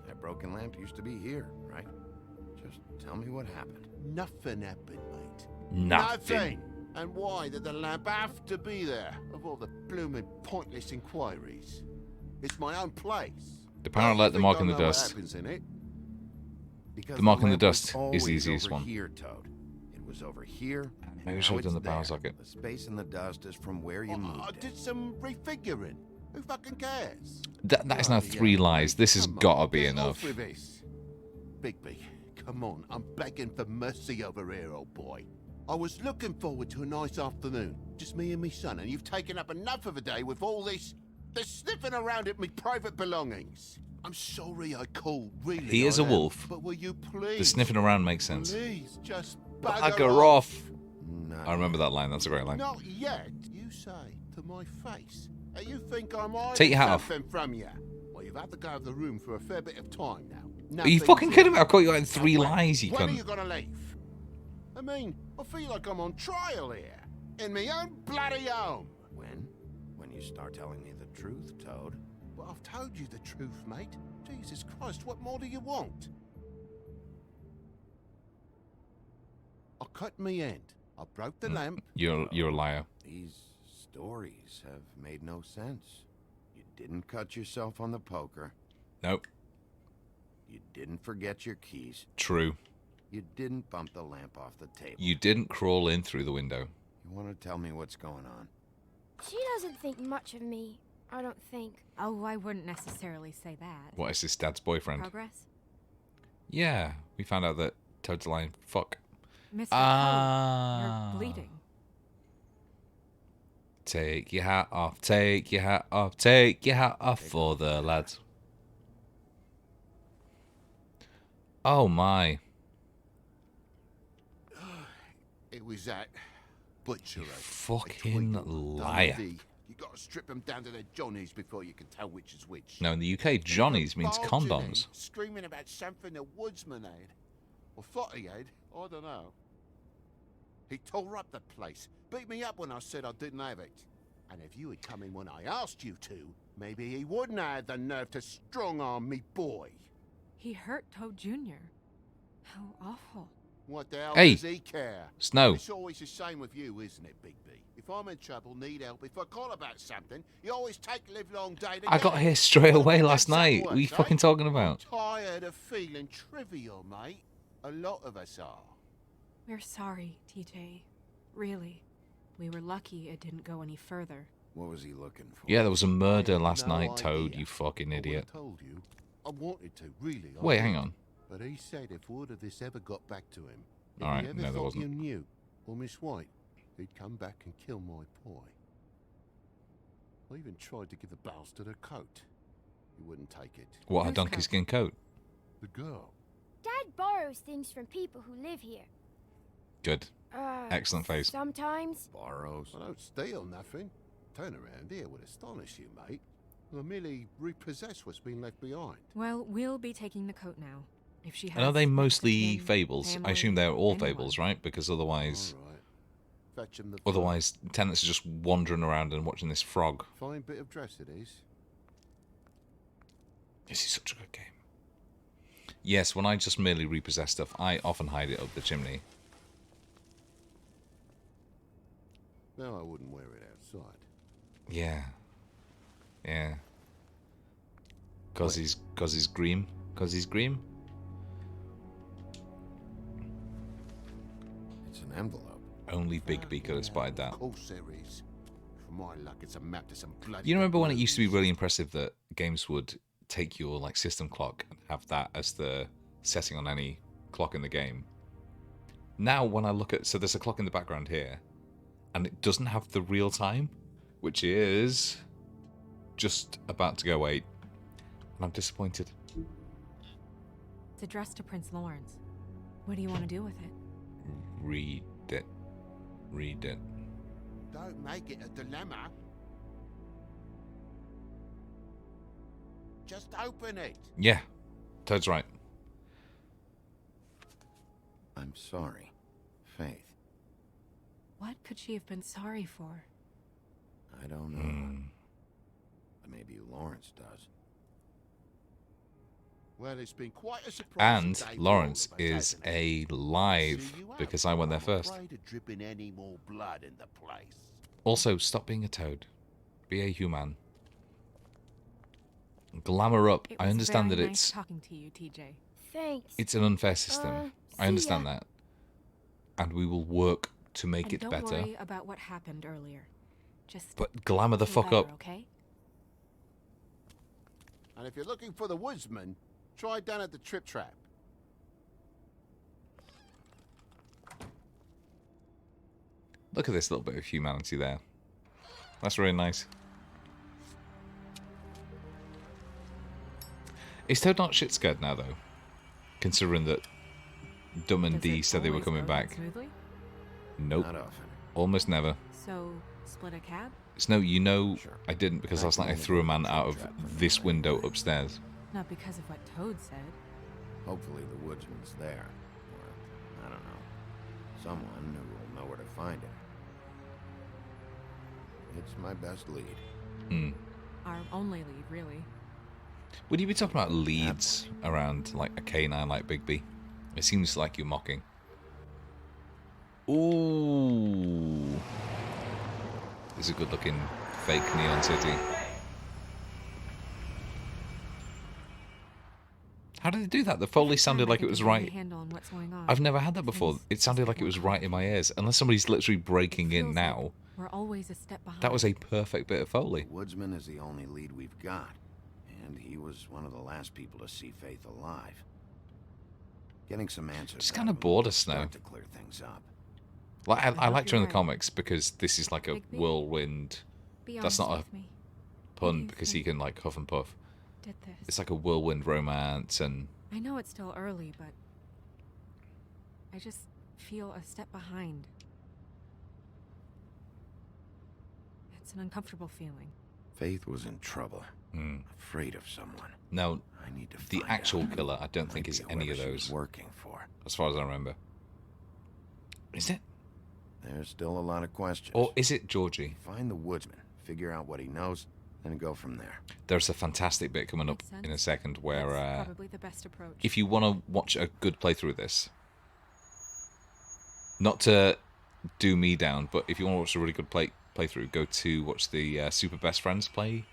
That broken lamp used to be here, right? Just tell me what happened. Nothing happened, mate. Nothing. And why did the lamp have to be there? Of all the blooming pointless inquiries. It's my own place. The power alert, the mark in the dust. Happens in it. Because The mark in the lamp was dust is the always easiest over one. Here, Toad. It was over here. Maybe I now should have done it's the power there. socket. The space in the dust is from where you moved I it. did some refiguring. Who fucking cares? That is now 3 lies. This has Come on, got to be get enough. off with this. Bigby, come on. I'm begging for mercy over here, old boy. I was looking forward to a nice afternoon. Just me and me son, and you've taken up enough of a day with all this sniffing around at me private belongings. I'm sorry I called, really. He is I a am. wolf. But will you please? The sniffing around makes sense. Please, just Bugger off. Not I remember that line. That's a great line. Not yet, you say to my face. You think I'm hiding Take your hat off. something from you? Well, you've had to go out of the room for a fair bit of time now. Are you fucking kidding me? I caught you out in 3 lies, you When are cunt. you gonna leave? I mean, I feel like I'm on trial here. In my own bloody home. When? When you start telling me the truth, Toad. But I've told you the truth, mate. Jesus Christ, what more do you want? I cut me end. I broke the lamp. You're a liar. These stories have made no sense. You didn't cut yourself on the poker. Nope. You didn't forget your keys. True. You didn't bump the lamp off the table. You didn't crawl in through the window. You want to tell me what's going on? She doesn't think much of me, I don't think. Oh, I wouldn't necessarily say that. What is this dad's boyfriend? Progress? Yeah, we found out that Toad's lying. Fuck. Mr. Ah. Toad, you're bleeding. Take your hat off, take your hat off, take your hat off for the lads. Oh my. It was that butcher. Fucking liar. You gotta strip them down to their johnnies before you can tell which is which. No, in the UK, Johnny's means condoms. Screaming about something the woodsman had. Or thought he had. I don't know. He tore up the place. Beat me up when I said I didn't have it. And if you had come in when I asked you to, maybe he wouldn't have had the nerve to strong-arm me boy. He hurt Toad Jr. How awful. What the hell Hey, does he care? Snow. It's always the same with you, isn't it, Big B? If I'm in trouble, need help, if I call about something, you always take the livelong day to I get got it. here straight away last That's how it night. What are you works, fucking eh? talking about? I'm tired of feeling trivial, mate. A lot of us are. We're sorry, TJ. Really. We were lucky it didn't go any further. What was he looking for? Yeah, there was a murder last no night, Toad, idea. you fucking I would've idiot. told you. I wanted to, really. I Wait, would. hang on. But he said if word of this ever got back to him, if Alright, he ever no, there thought wasn't. you knew, or Miss White, he'd come back and kill my boy. I even tried to give the bastard a coat. He wouldn't take it. What, a Whose donkey coat? skin coat? The girl. Dad borrows things from people who live here. Good. Excellent face. Sometimes. Borrows. I don't steal nothing. Turn around here would astonish you, mate. I merely repossess what's been left behind. Well, we'll be taking the coat now. If she has. And are they a mostly kin, fables? I family, assume they're all anyone. fables, right? Because otherwise... All right. Fetch 'em the Otherwise, tenants are just wandering around and watching this frog. fine bit of dress it is. This is such a good game. Yes, when I just merely repossess stuff, I often hide it up the chimney. No, I wouldn't wear it outside. Yeah. Yeah. Cause he's green. Cause he's green. It's an envelope. Only Big B could have spotted that. Of course there is. For my luck, it's a map to some bloody... You remember when it used to be really impressive that games would take your like system clock and have that as the setting on any clock in the game? Now when I look at... So there's a clock in the background here, and it doesn't have the real time, which is just about to go 8. And I'm disappointed. It's addressed to Prince Lawrence. What do you want to do with it? Read it. Read it. Don't make it a dilemma. Just open it. Yeah. Toad's right. I'm sorry, Faith. What could she have been sorry for? I don't know. But maybe Lawrence does. Well, it's been quite a surprise. And Lawrence is alive because I went there first. Afraid of dripping any more blood in the place. Also, stop being a toad. Be a human. Glamour up. It I was understand very that nice it's talking to you, TJ. Thanks. it's an unfair system. I understand that. And we will work to make And it don't better. worry about what happened earlier. Just But glamour the do fuck better, up. okay? And if you're looking for the woodsman, try down at the Trip Trap. Look at this little bit of humanity there. That's really nice. Is Toad not shit scared now, though? Considering that Dum and Does D it said they were always coming go that back. smoothly? Nope. Not often. Almost never. So, split a cab? Snow, you know Sure. I didn't because I last night I can threw a man trip out trap of for this nothing. window upstairs. Not because of what Toad said. Hopefully the woodsman's there. Or, I don't know, someone who will know where to find him. It's my best lead. Our only lead, really. Would you be talking about leads around like a canine like Bigby? It seems like you're mocking. Ooh. It's a good looking fake neon city. How did they do that? The Foley sounded like it was right. Handle on what's going on. I've never had that before. It sounded like it was right in my ears. Unless somebody's literally breaking in Feels now. like we're always a step behind. That was a perfect bit of Foley. The woodsman is the only lead we've got. And he was one of the last people to see Faith alive. Getting some answers. Just kind of bored of Snow. To clear things up. Like I liked her in the right. comics because this is like a Bigby, whirlwind. Be That's honest not a with me. pun you because he think can like huff and puff. Did this? It's like a whirlwind romance, and I know it's still early, but I just feel a step behind. It's an uncomfortable feeling. Faith was in trouble. Hmm. Afraid of someone. no, I need to the find actual out. killer I don't think Might is be any of whoever she was those, working for. as far as I remember. Is it? There's still a lot of questions. Or is it Georgie? Find the woodsman, figure out what he knows, and go from there. There's a fantastic bit coming up Makes in a sense. second where, That's probably the best approach. if you want to watch a good playthrough of this, not to do me down, but if you want to watch a really good playthrough, go to watch the Super Best Friends play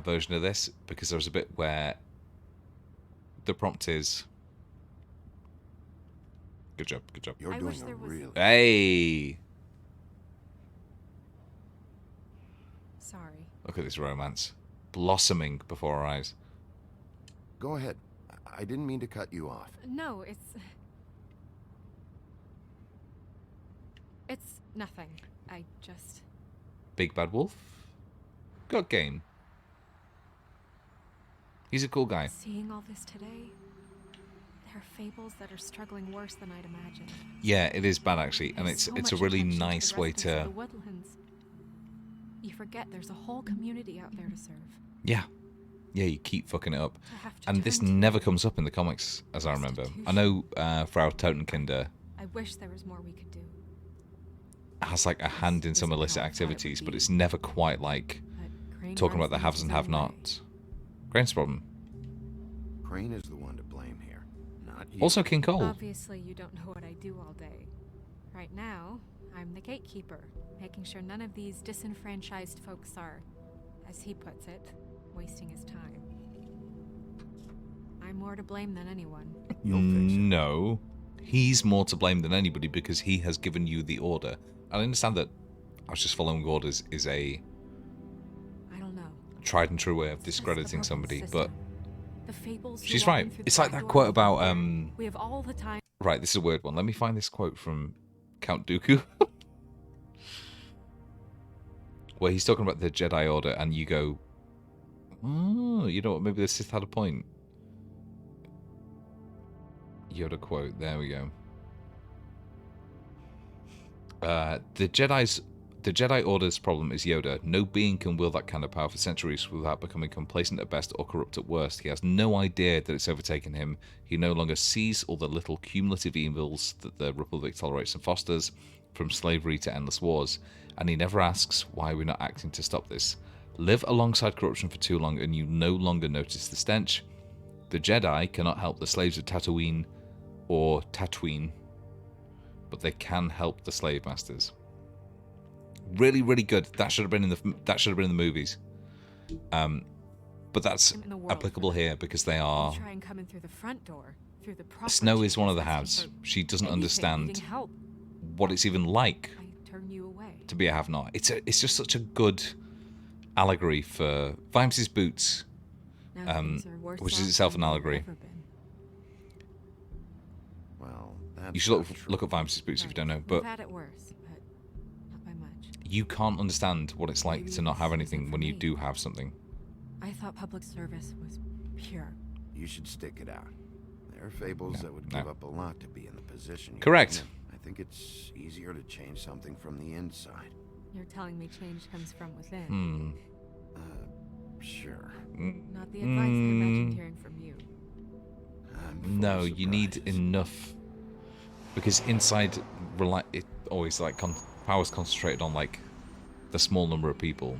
version of this, because there's a bit where the prompt is... Good job, good job. You're I wish doing a there was- really... Hey! Sorry. Look at this romance. Blossoming before our eyes. Go ahead. I didn't mean to cut you off. No, it's nothing. I just... Big Bad Wolf? Got game. He's a cool guy. Seeing all this today, there are fables that are struggling worse than I'd imagined. Yeah, it is bad actually, and There's it's so a much really attention to the nice way residents of to... the woodlands. You forget there's a whole community out there to serve. Yeah. Yeah, you keep fucking it up. To have to And this turn to never comes up in the comics, as I remember. I know Frau Totenkinder I wish there was more we could do. has like a hand in some isn't illicit how I thought it would activities, but be. it's never quite like But Crane talking runs about the things haves and his own way. have-nots. Crane's problem. Crane is the one to blame here, not you. Also King Cole. Obviously, you don't know what I do all day. Right now, I'm the gatekeeper, making sure none of these disenfranchised folks are, as he puts it, wasting his time. I'm more to blame than anyone. No. He's more to blame than anybody because he has given you the order. I understand that I was just following orders is a I don't know. tried and true way of That's the discrediting purple somebody, system. but The fables who she's walk right. in through the It's like back that door quote of about the we have all the time. right, this is a weird one. Let me find this quote from Count Dooku. Where he's talking about the Jedi Order and you go, oh, you know what, maybe the Sith had a point. Yoda quote, there we go. The Jedi Order's problem is Yoda. No being can wield that kind of power for centuries without becoming complacent at best or corrupt at worst. He has no idea that it's overtaken him. He no longer sees all the little cumulative evils that the Republic tolerates and fosters, from slavery to endless wars. And he never asks why we're not acting to stop this. Live alongside corruption for too long and you no longer notice the stench. The Jedi cannot help the slaves of Tatooine or Tatooine, but they can help the slave masters. Really, really good. That should have been in the movies. But that's In the world applicable for them. here because they are. You try and come in through the front door, through the proper Snow is one of the channels, haves. asking for She doesn't anything, understand needing help. what it's even like I turn you away. to be a have-not. It's just such a good allegory for Vimes's boots, Now things are worse which is off itself than an they've allegory. ever been. Well, that's You should look at Vimes's boots if you don't know, We've but had it worse, but not by much. you can't understand what it's like Maybe to not have this anything isn't when for you me. do have something. I thought public service was pure. You should stick it out. There are fables that would no. give up a lot to be in the position you're Correct. in. I think it's easier to change something from the inside. You're telling me change comes from within. Sure. Not the advice I imagined hearing from you. I'm full No, of you need surprises. enough because inside it always like power's concentrated on like the small number of people,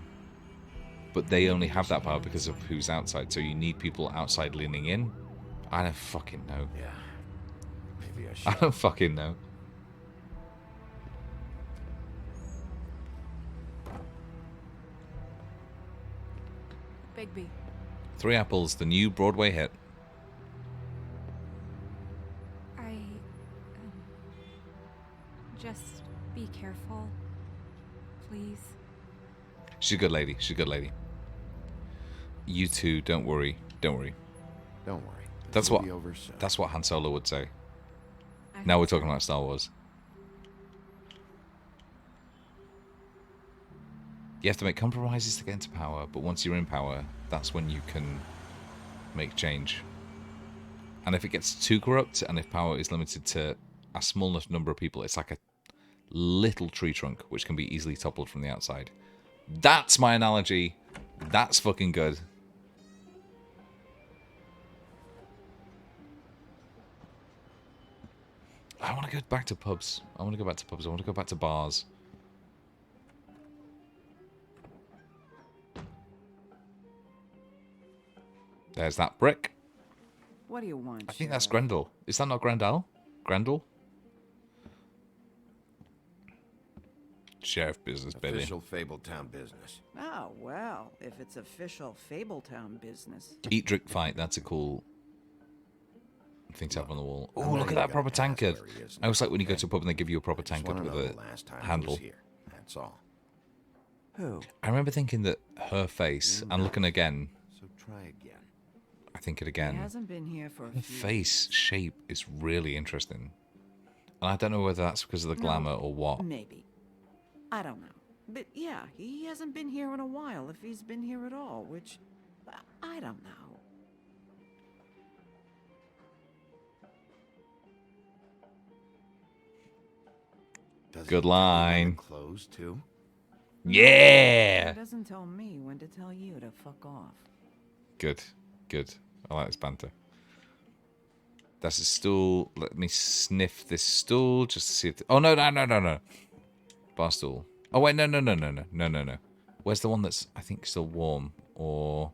but they only have that power because of who's outside. So you need people outside leaning in. I don't fucking know. Yeah. Maybe I I should. don't fucking know. Bigby, 3 Apples, the new Broadway hit. just be careful, please. She's a good lady. She's a good lady. You two, don't worry. Don't worry. Don't worry. That's what Movie over soon. that's what Han Solo would say. Now we're talking about Star Wars. You have to make compromises to get into power, but once you're in power, that's when you can make change. And if it gets too corrupt, and if power is limited to a small enough number of people, it's like a little tree trunk, which can be easily toppled from the outside. That's my analogy. That's fucking good. I want to go back to pubs. I want to go back to pubs. I want to go back to bars. There's that brick. What do you want? I think that's Grendel. Is that not Grendel? Grendel? Sheriff business, baby. Official Fabletown business. Oh, well, if it's official Fabletown business. Eat, drink, fight. That's a cool thing to have on the wall. I Oh, know look at you that gotta proper ask tankard. where he is I always like when you go okay? to a pub and they give you a proper I just tankard wanna with know a the last time he handle. was here. That's all. Who? I remember thinking that her face, and looking again, So try again. I think it He again. hasn't been here for a Her few face shape is really interesting. And I don't know whether that's because of the glamour or what. Maybe. I don't know. But yeah, he hasn't been here in a while, if he's been here at all, which I don't know. Does Good he tell you when to line. Close too. Yeah! He doesn't tell me when to tell you to fuck off. Good, good. I like this banter. That's a stool. Let me sniff this stool just to see if... Oh, no. Bar stool. Oh, wait, no. Where's the one that's, I think, still warm? Or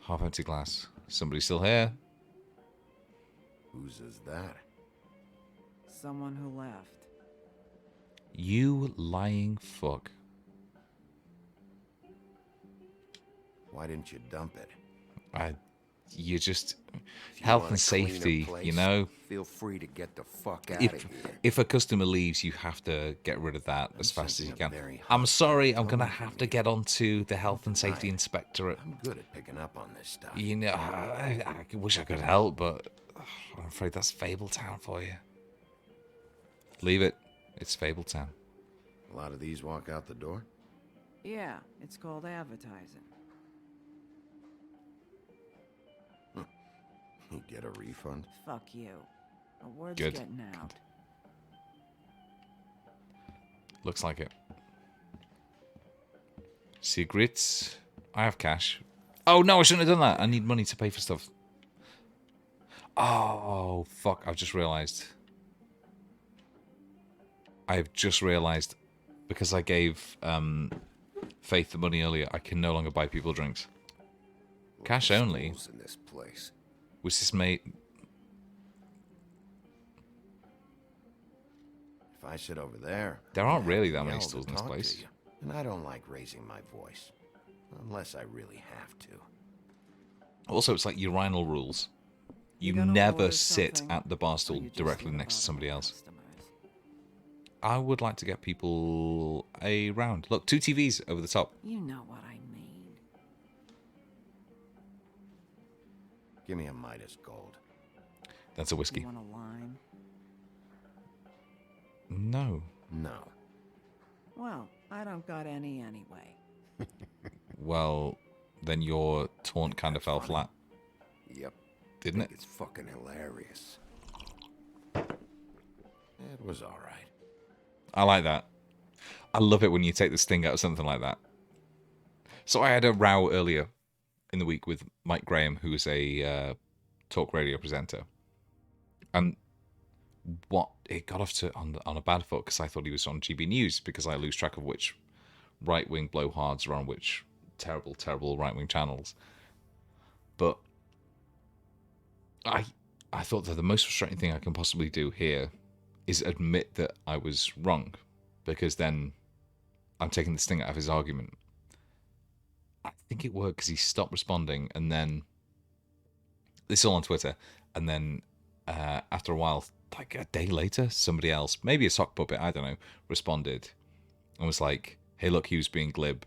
half empty glass? Somebody still here? Whose is that? Someone who left. You lying fuck. Why didn't you dump it? You just... If you Health want and a cleaner safety, place, you know? Feel free to get the fuck out of here. If a customer leaves, you have to get rid of that as fast as you sensing a can. very I'm hot sorry, I'm going to tone from have to get onto the health and safety inspectorate. I'm good at picking up on this stuff. You know, I wish I could help, but I'm afraid that's Fabletown for you. Leave it. It's Fabletown. A lot of these walk out the door. Yeah, it's called advertising. You get a refund. Fuck you. The word's Good. getting out. Looks like it. Secrets. I have cash. Oh, no, I shouldn't have done that. I need money to pay for stuff. Oh, fuck. I've just realized. Because I gave Faith the money earlier, I can no longer buy people drinks. Cash only. In this place. Was this made... If I sit over there, There I'm aren't gonna really have that to many yell to stools in this talk to place. you. And I don't like raising my voice. Unless I really have to. Also, it's like urinal rules. You gonna never order sit something, at the bar or stool you just directly live next to out somebody on else. customers? I would like to get people a round. Look, 2 TVs over the top. You know what I mean. Give me a Midas Gold. That's a whiskey. You want a lime? No. No. Well, I don't got any anyway. Well, then your taunt kind of fell flat, Yep. didn't it? It's fucking hilarious. It was all right. I like that. I love it when you take the sting out of something like that. So I had a row earlier in the week with Mike Graham, who is a talk radio presenter. And what it got off to on a bad foot because I thought he was on GB News, because I lose track of which right-wing blowhards are on which terrible right-wing channels. But I thought that the most frustrating thing I can possibly do here is admit that I was wrong, because then I'm taking the sting out of his argument. I think it worked because he stopped responding, and then this is all on Twitter, and then after a while, like a day later, somebody else, maybe a sock puppet, I don't know, responded and was like, hey, look, he was being glib,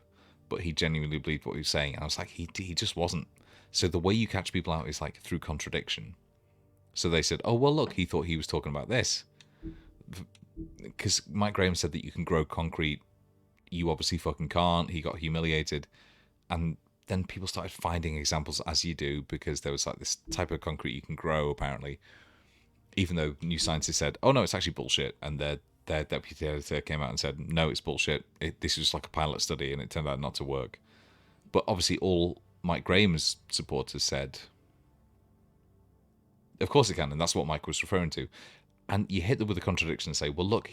but he genuinely believed what he was saying. And I was like, he just wasn't. So the way you catch people out is like through contradiction. So they said, oh, well, look, he thought he was talking about this. Because Mike Graham said that you can grow concrete. You obviously fucking can't. He got humiliated. And then people started finding examples, as you do, because there was like this type of concrete you can grow, apparently. Even though New Scientist said, oh, no, it's actually bullshit. And their deputy editor came out and said, no, it's bullshit. This was like a pilot study, and it turned out not to work. But obviously all Mike Graham's supporters said, of course it can, and that's what Mike was referring to. And you hit them with a contradiction and say, well, look,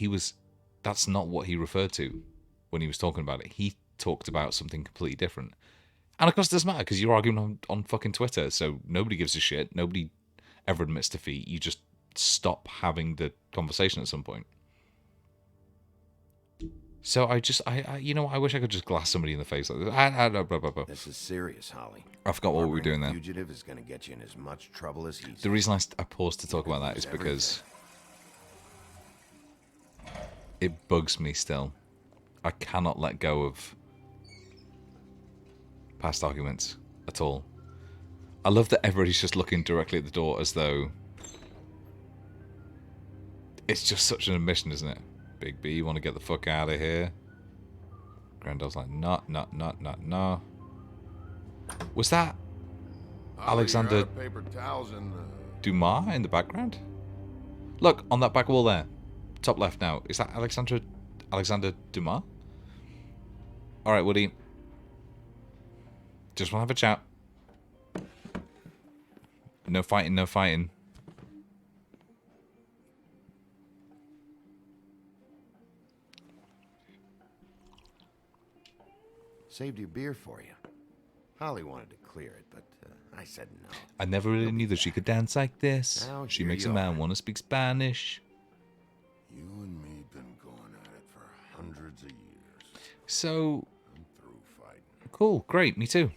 that's not what he referred to when he was talking about it. He talked about something completely different. And of course it doesn't matter, because you're arguing on fucking Twitter, so nobody gives a shit. Nobody ever admits defeat. You just stop having the conversation at some point. So I wish I could just glass somebody in the face like this. This is serious, Holly. I forgot what we were doing there. Fugitive is going to get you in as much trouble as he's. The reason I paused to talk about that is because it bugs me still. I cannot let go of past arguments at all. I love that everybody's just looking directly at the door as though it's just such an admission, isn't it? Big B, you want to get the fuck out of here? Granddad's like, no. Was that Alexander paper towels and, Dumas in the background? Look, on that back wall there. Top left now. Is that Alexander Dumas? Alright, Woody. Just want to have a chat. No fighting. Saved your beer for you. Holly wanted to clear it, but I said no. I never really knew that she could dance like this. Now, She here makes a you man are. want to speak Spanish. You and me been going at it for hundreds of years. So, I'm through fighting. cool, great, me too.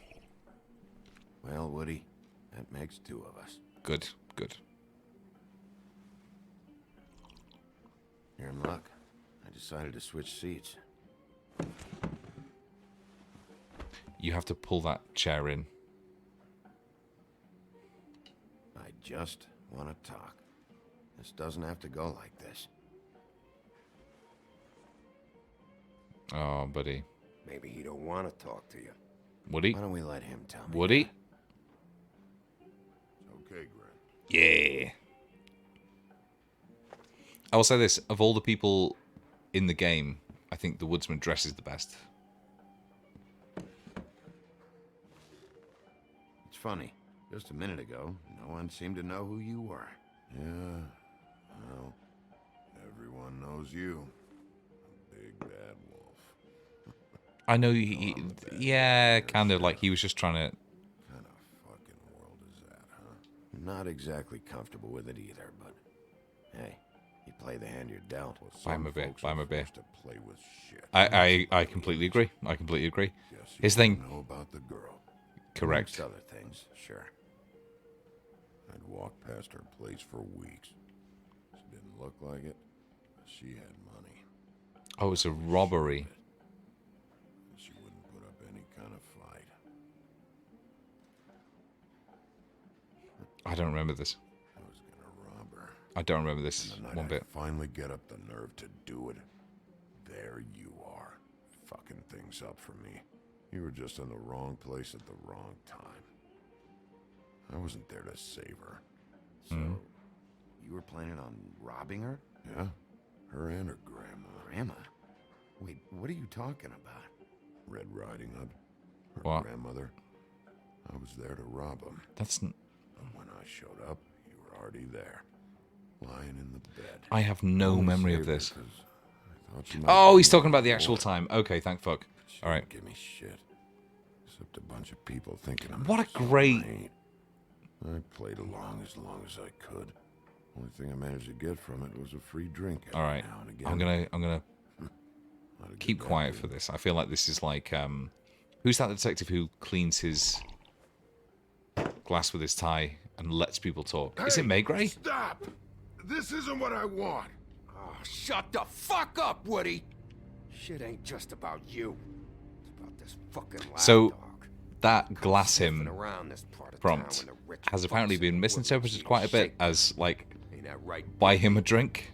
Well, Woody, that makes two of us. Good. You're in luck. I decided to switch seats. You have to pull that chair in. I just want to talk. This doesn't have to go like this. Oh, buddy. Maybe he don't want to talk to you. Woody? Why don't we let him tell me? Woody? Okay, Grant. Yeah. I will say this, of all the people in the game, I think the Woodsman dresses the best. It's funny. Just a minute ago, no one seemed to know who you were. Yeah, well, everyone knows you. Big bad wolf. I know yeah, kind of like he was just trying to... What kind of fucking world is that, huh? Not exactly comfortable with it either, but hey, you play the hand you're dealt. Well, Buy him some a beer, folks buy him are a beer. forced to play with shit. I completely agree. Guess His you thing... don't know about the girl. Correct. Amongst other things, sure. I'd walked past her place for weeks. She didn't look like it, but she had money. Oh, it's a robbery. She wouldn't put up any kind of fight. I don't remember this. I was gonna rob her. I don't remember this And the night one I bit. finally get up the nerve to do it, there you are, fucking things up for me. You were just in the wrong place at the wrong time. I wasn't there to save her. So, you were planning on robbing her? Yeah, her and her grandma. Grandma? Wait, what are you talking about? Red Riding Hood. Her What? grandmother. I was there to rob them. That's... But when I showed up, you were already there. Lying in the bed. I have no Only memory of saved her this. 'cause I thought you might Oh, be he's talking about the more actual bored. time. Okay, thank fuck. She All right. didn't give me shit. Except a bunch of people thinking I'm What a something great- I ain't. I played along as I could. Only thing I managed to get from it was a free drink every All right. now and again. I'm gonna Not a good keep guy, quiet dude. for this. I feel like this is like who's that detective who cleans his glass with his tie and lets people talk? Is it Hey, Maigret? Stop! This isn't what I want. Oh, shut the fuck up, Woody! Shit ain't just about you. It's about this fucking So- lapdog. that glass him around this part of prompt town when the rich has apparently fucks been and misinterpreted women quite a bit shake. as, like, Ain't that right? buy him a drink.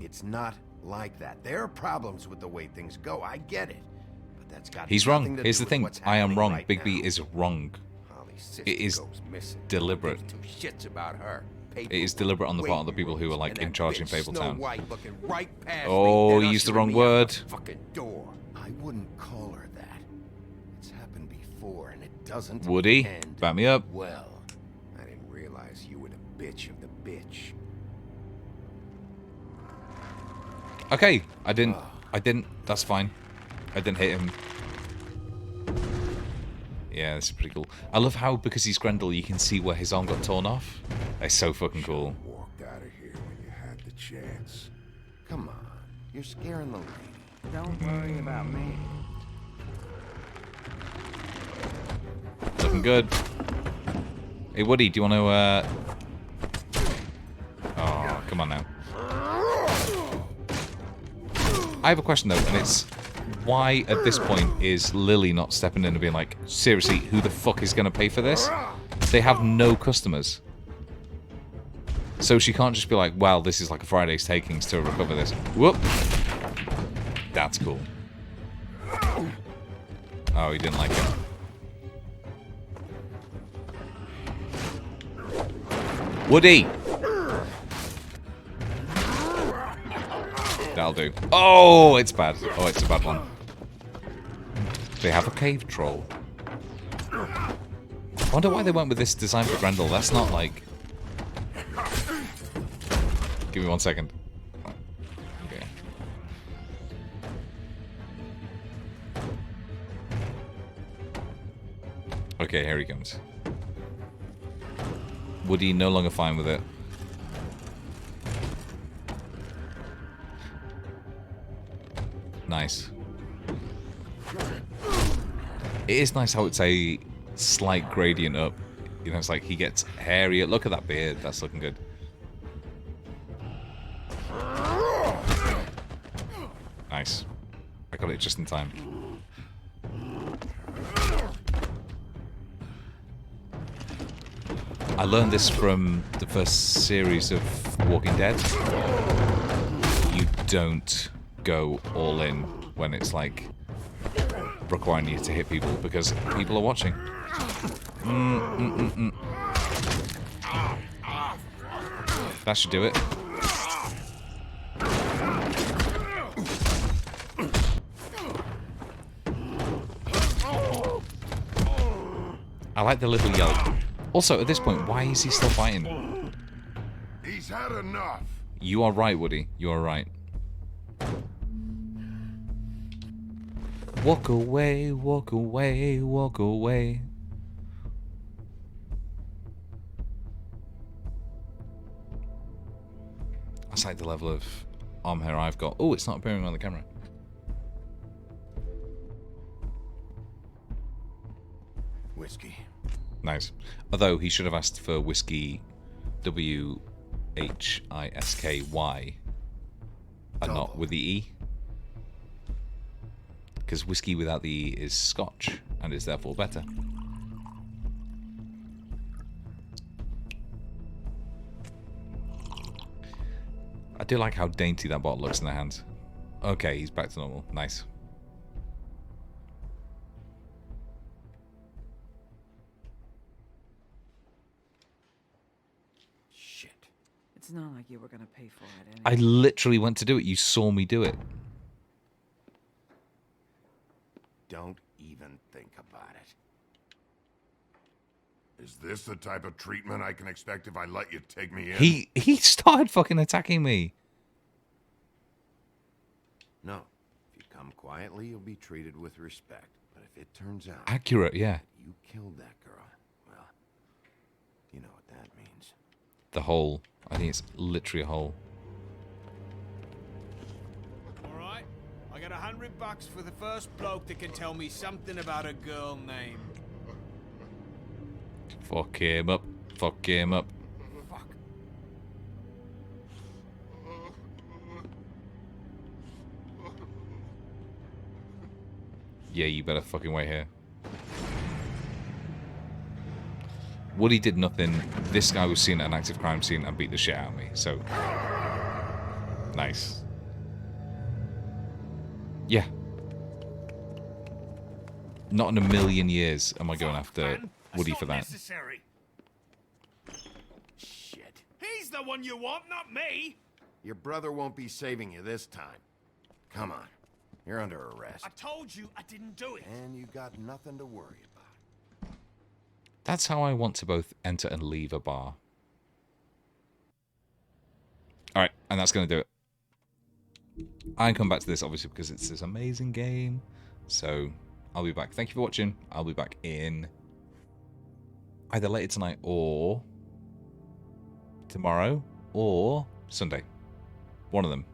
It's not like that. There are problems with the way things go. I get it. But that's got He's nothing wrong. to Here's do the with thing. what's I am happening wrong. right Big B now. is wrong. Holly's sister It is goes missing. deliberate. Gives two shits about her. It is deliberate on the part of the people who are, like, in charge in Snow Fabletown. White looking right past Oh, me, he then used the ushering wrong me out word. the fucking door. I wouldn't call her that. It's happened before, and it doesn't Woody, end back me up. well. I didn't realize you were the bitch of the bitch. Okay, I didn't. That's fine. I didn't hit him. Yeah, this is pretty cool. I love how, because he's Grendel, you can see where his arm got torn off. That's so fucking cool. Walked out of here when you had the chance. Come on. You're scaring the lady. Don't worry about me. Looking good. Hey, Woody, do you want to, Oh, come on now. I have a question, though, and it's... Why, at this point, is Lily not stepping in and being like, seriously, who the fuck is going to pay for this? They have no customers. So she can't just be like, well, this is like a Friday's takings to recover this. Whoop. That's cool. Oh, he didn't like it. Woody! That'll do. Oh, it's bad. Oh, it's a bad one. They have a cave troll. I wonder why they went with this design for Grendel. That's not like... Give me 1 second. Okay. Okay, here he comes. Woody no longer fine with it. Nice. It is nice how it's a slight gradient up. You know, it's like he gets hairier. Look at that beard. That's looking good. Nice. I got it just in time. I learned this from the first series of Walking Dead. You don't go all in when it's like requiring you to hit people because people are watching. That should do it. I like the little yelp. Also, at this point, why is he still fighting? He's had enough. You are right, Woody. You are right. Walk away, walk away, walk away. That's like the level of arm hair I've got. Oh, it's not appearing on the camera. Whiskey. Nice. Although he should have asked for whiskey, WHISKY, and not with the E. Because whiskey without the E is Scotch, and is therefore better. I do like how dainty that bottle looks in the hand. Okay, he's back to normal. Nice. Shit. It's not like you were gonna pay for it anyway. I literally went to do it. You saw me do it. Don't even think about it. Is this the type of treatment I can expect if I let you take me in? He started fucking attacking me. No. If you come quietly, you'll be treated with respect. But if it turns out Accurate, yeah. you killed that girl, well, you know what that means. The hole. I think it's literally a hole. Alright, I got $100 for the first bloke that can tell me something about a girl named... Fuck him up. Fuck him up. Fuck. Yeah, you better fucking wait here. Woody did nothing. This guy was seen at an active crime scene and beat the shit out of me, so... Nice. Yeah. Not in a million years am I going after Woody for that. Shit. He's the one you want, not me! Your brother won't be saving you this time. Come on. You're under arrest. I told you I didn't do it. And you got nothing to worry about. That's how I want to both enter and leave a bar. Alright, and that's going to do it. I come back to this, obviously, because it's this amazing game. So, I'll be back. Thank you for watching. I'll be back in either later tonight or tomorrow or Sunday. One of them.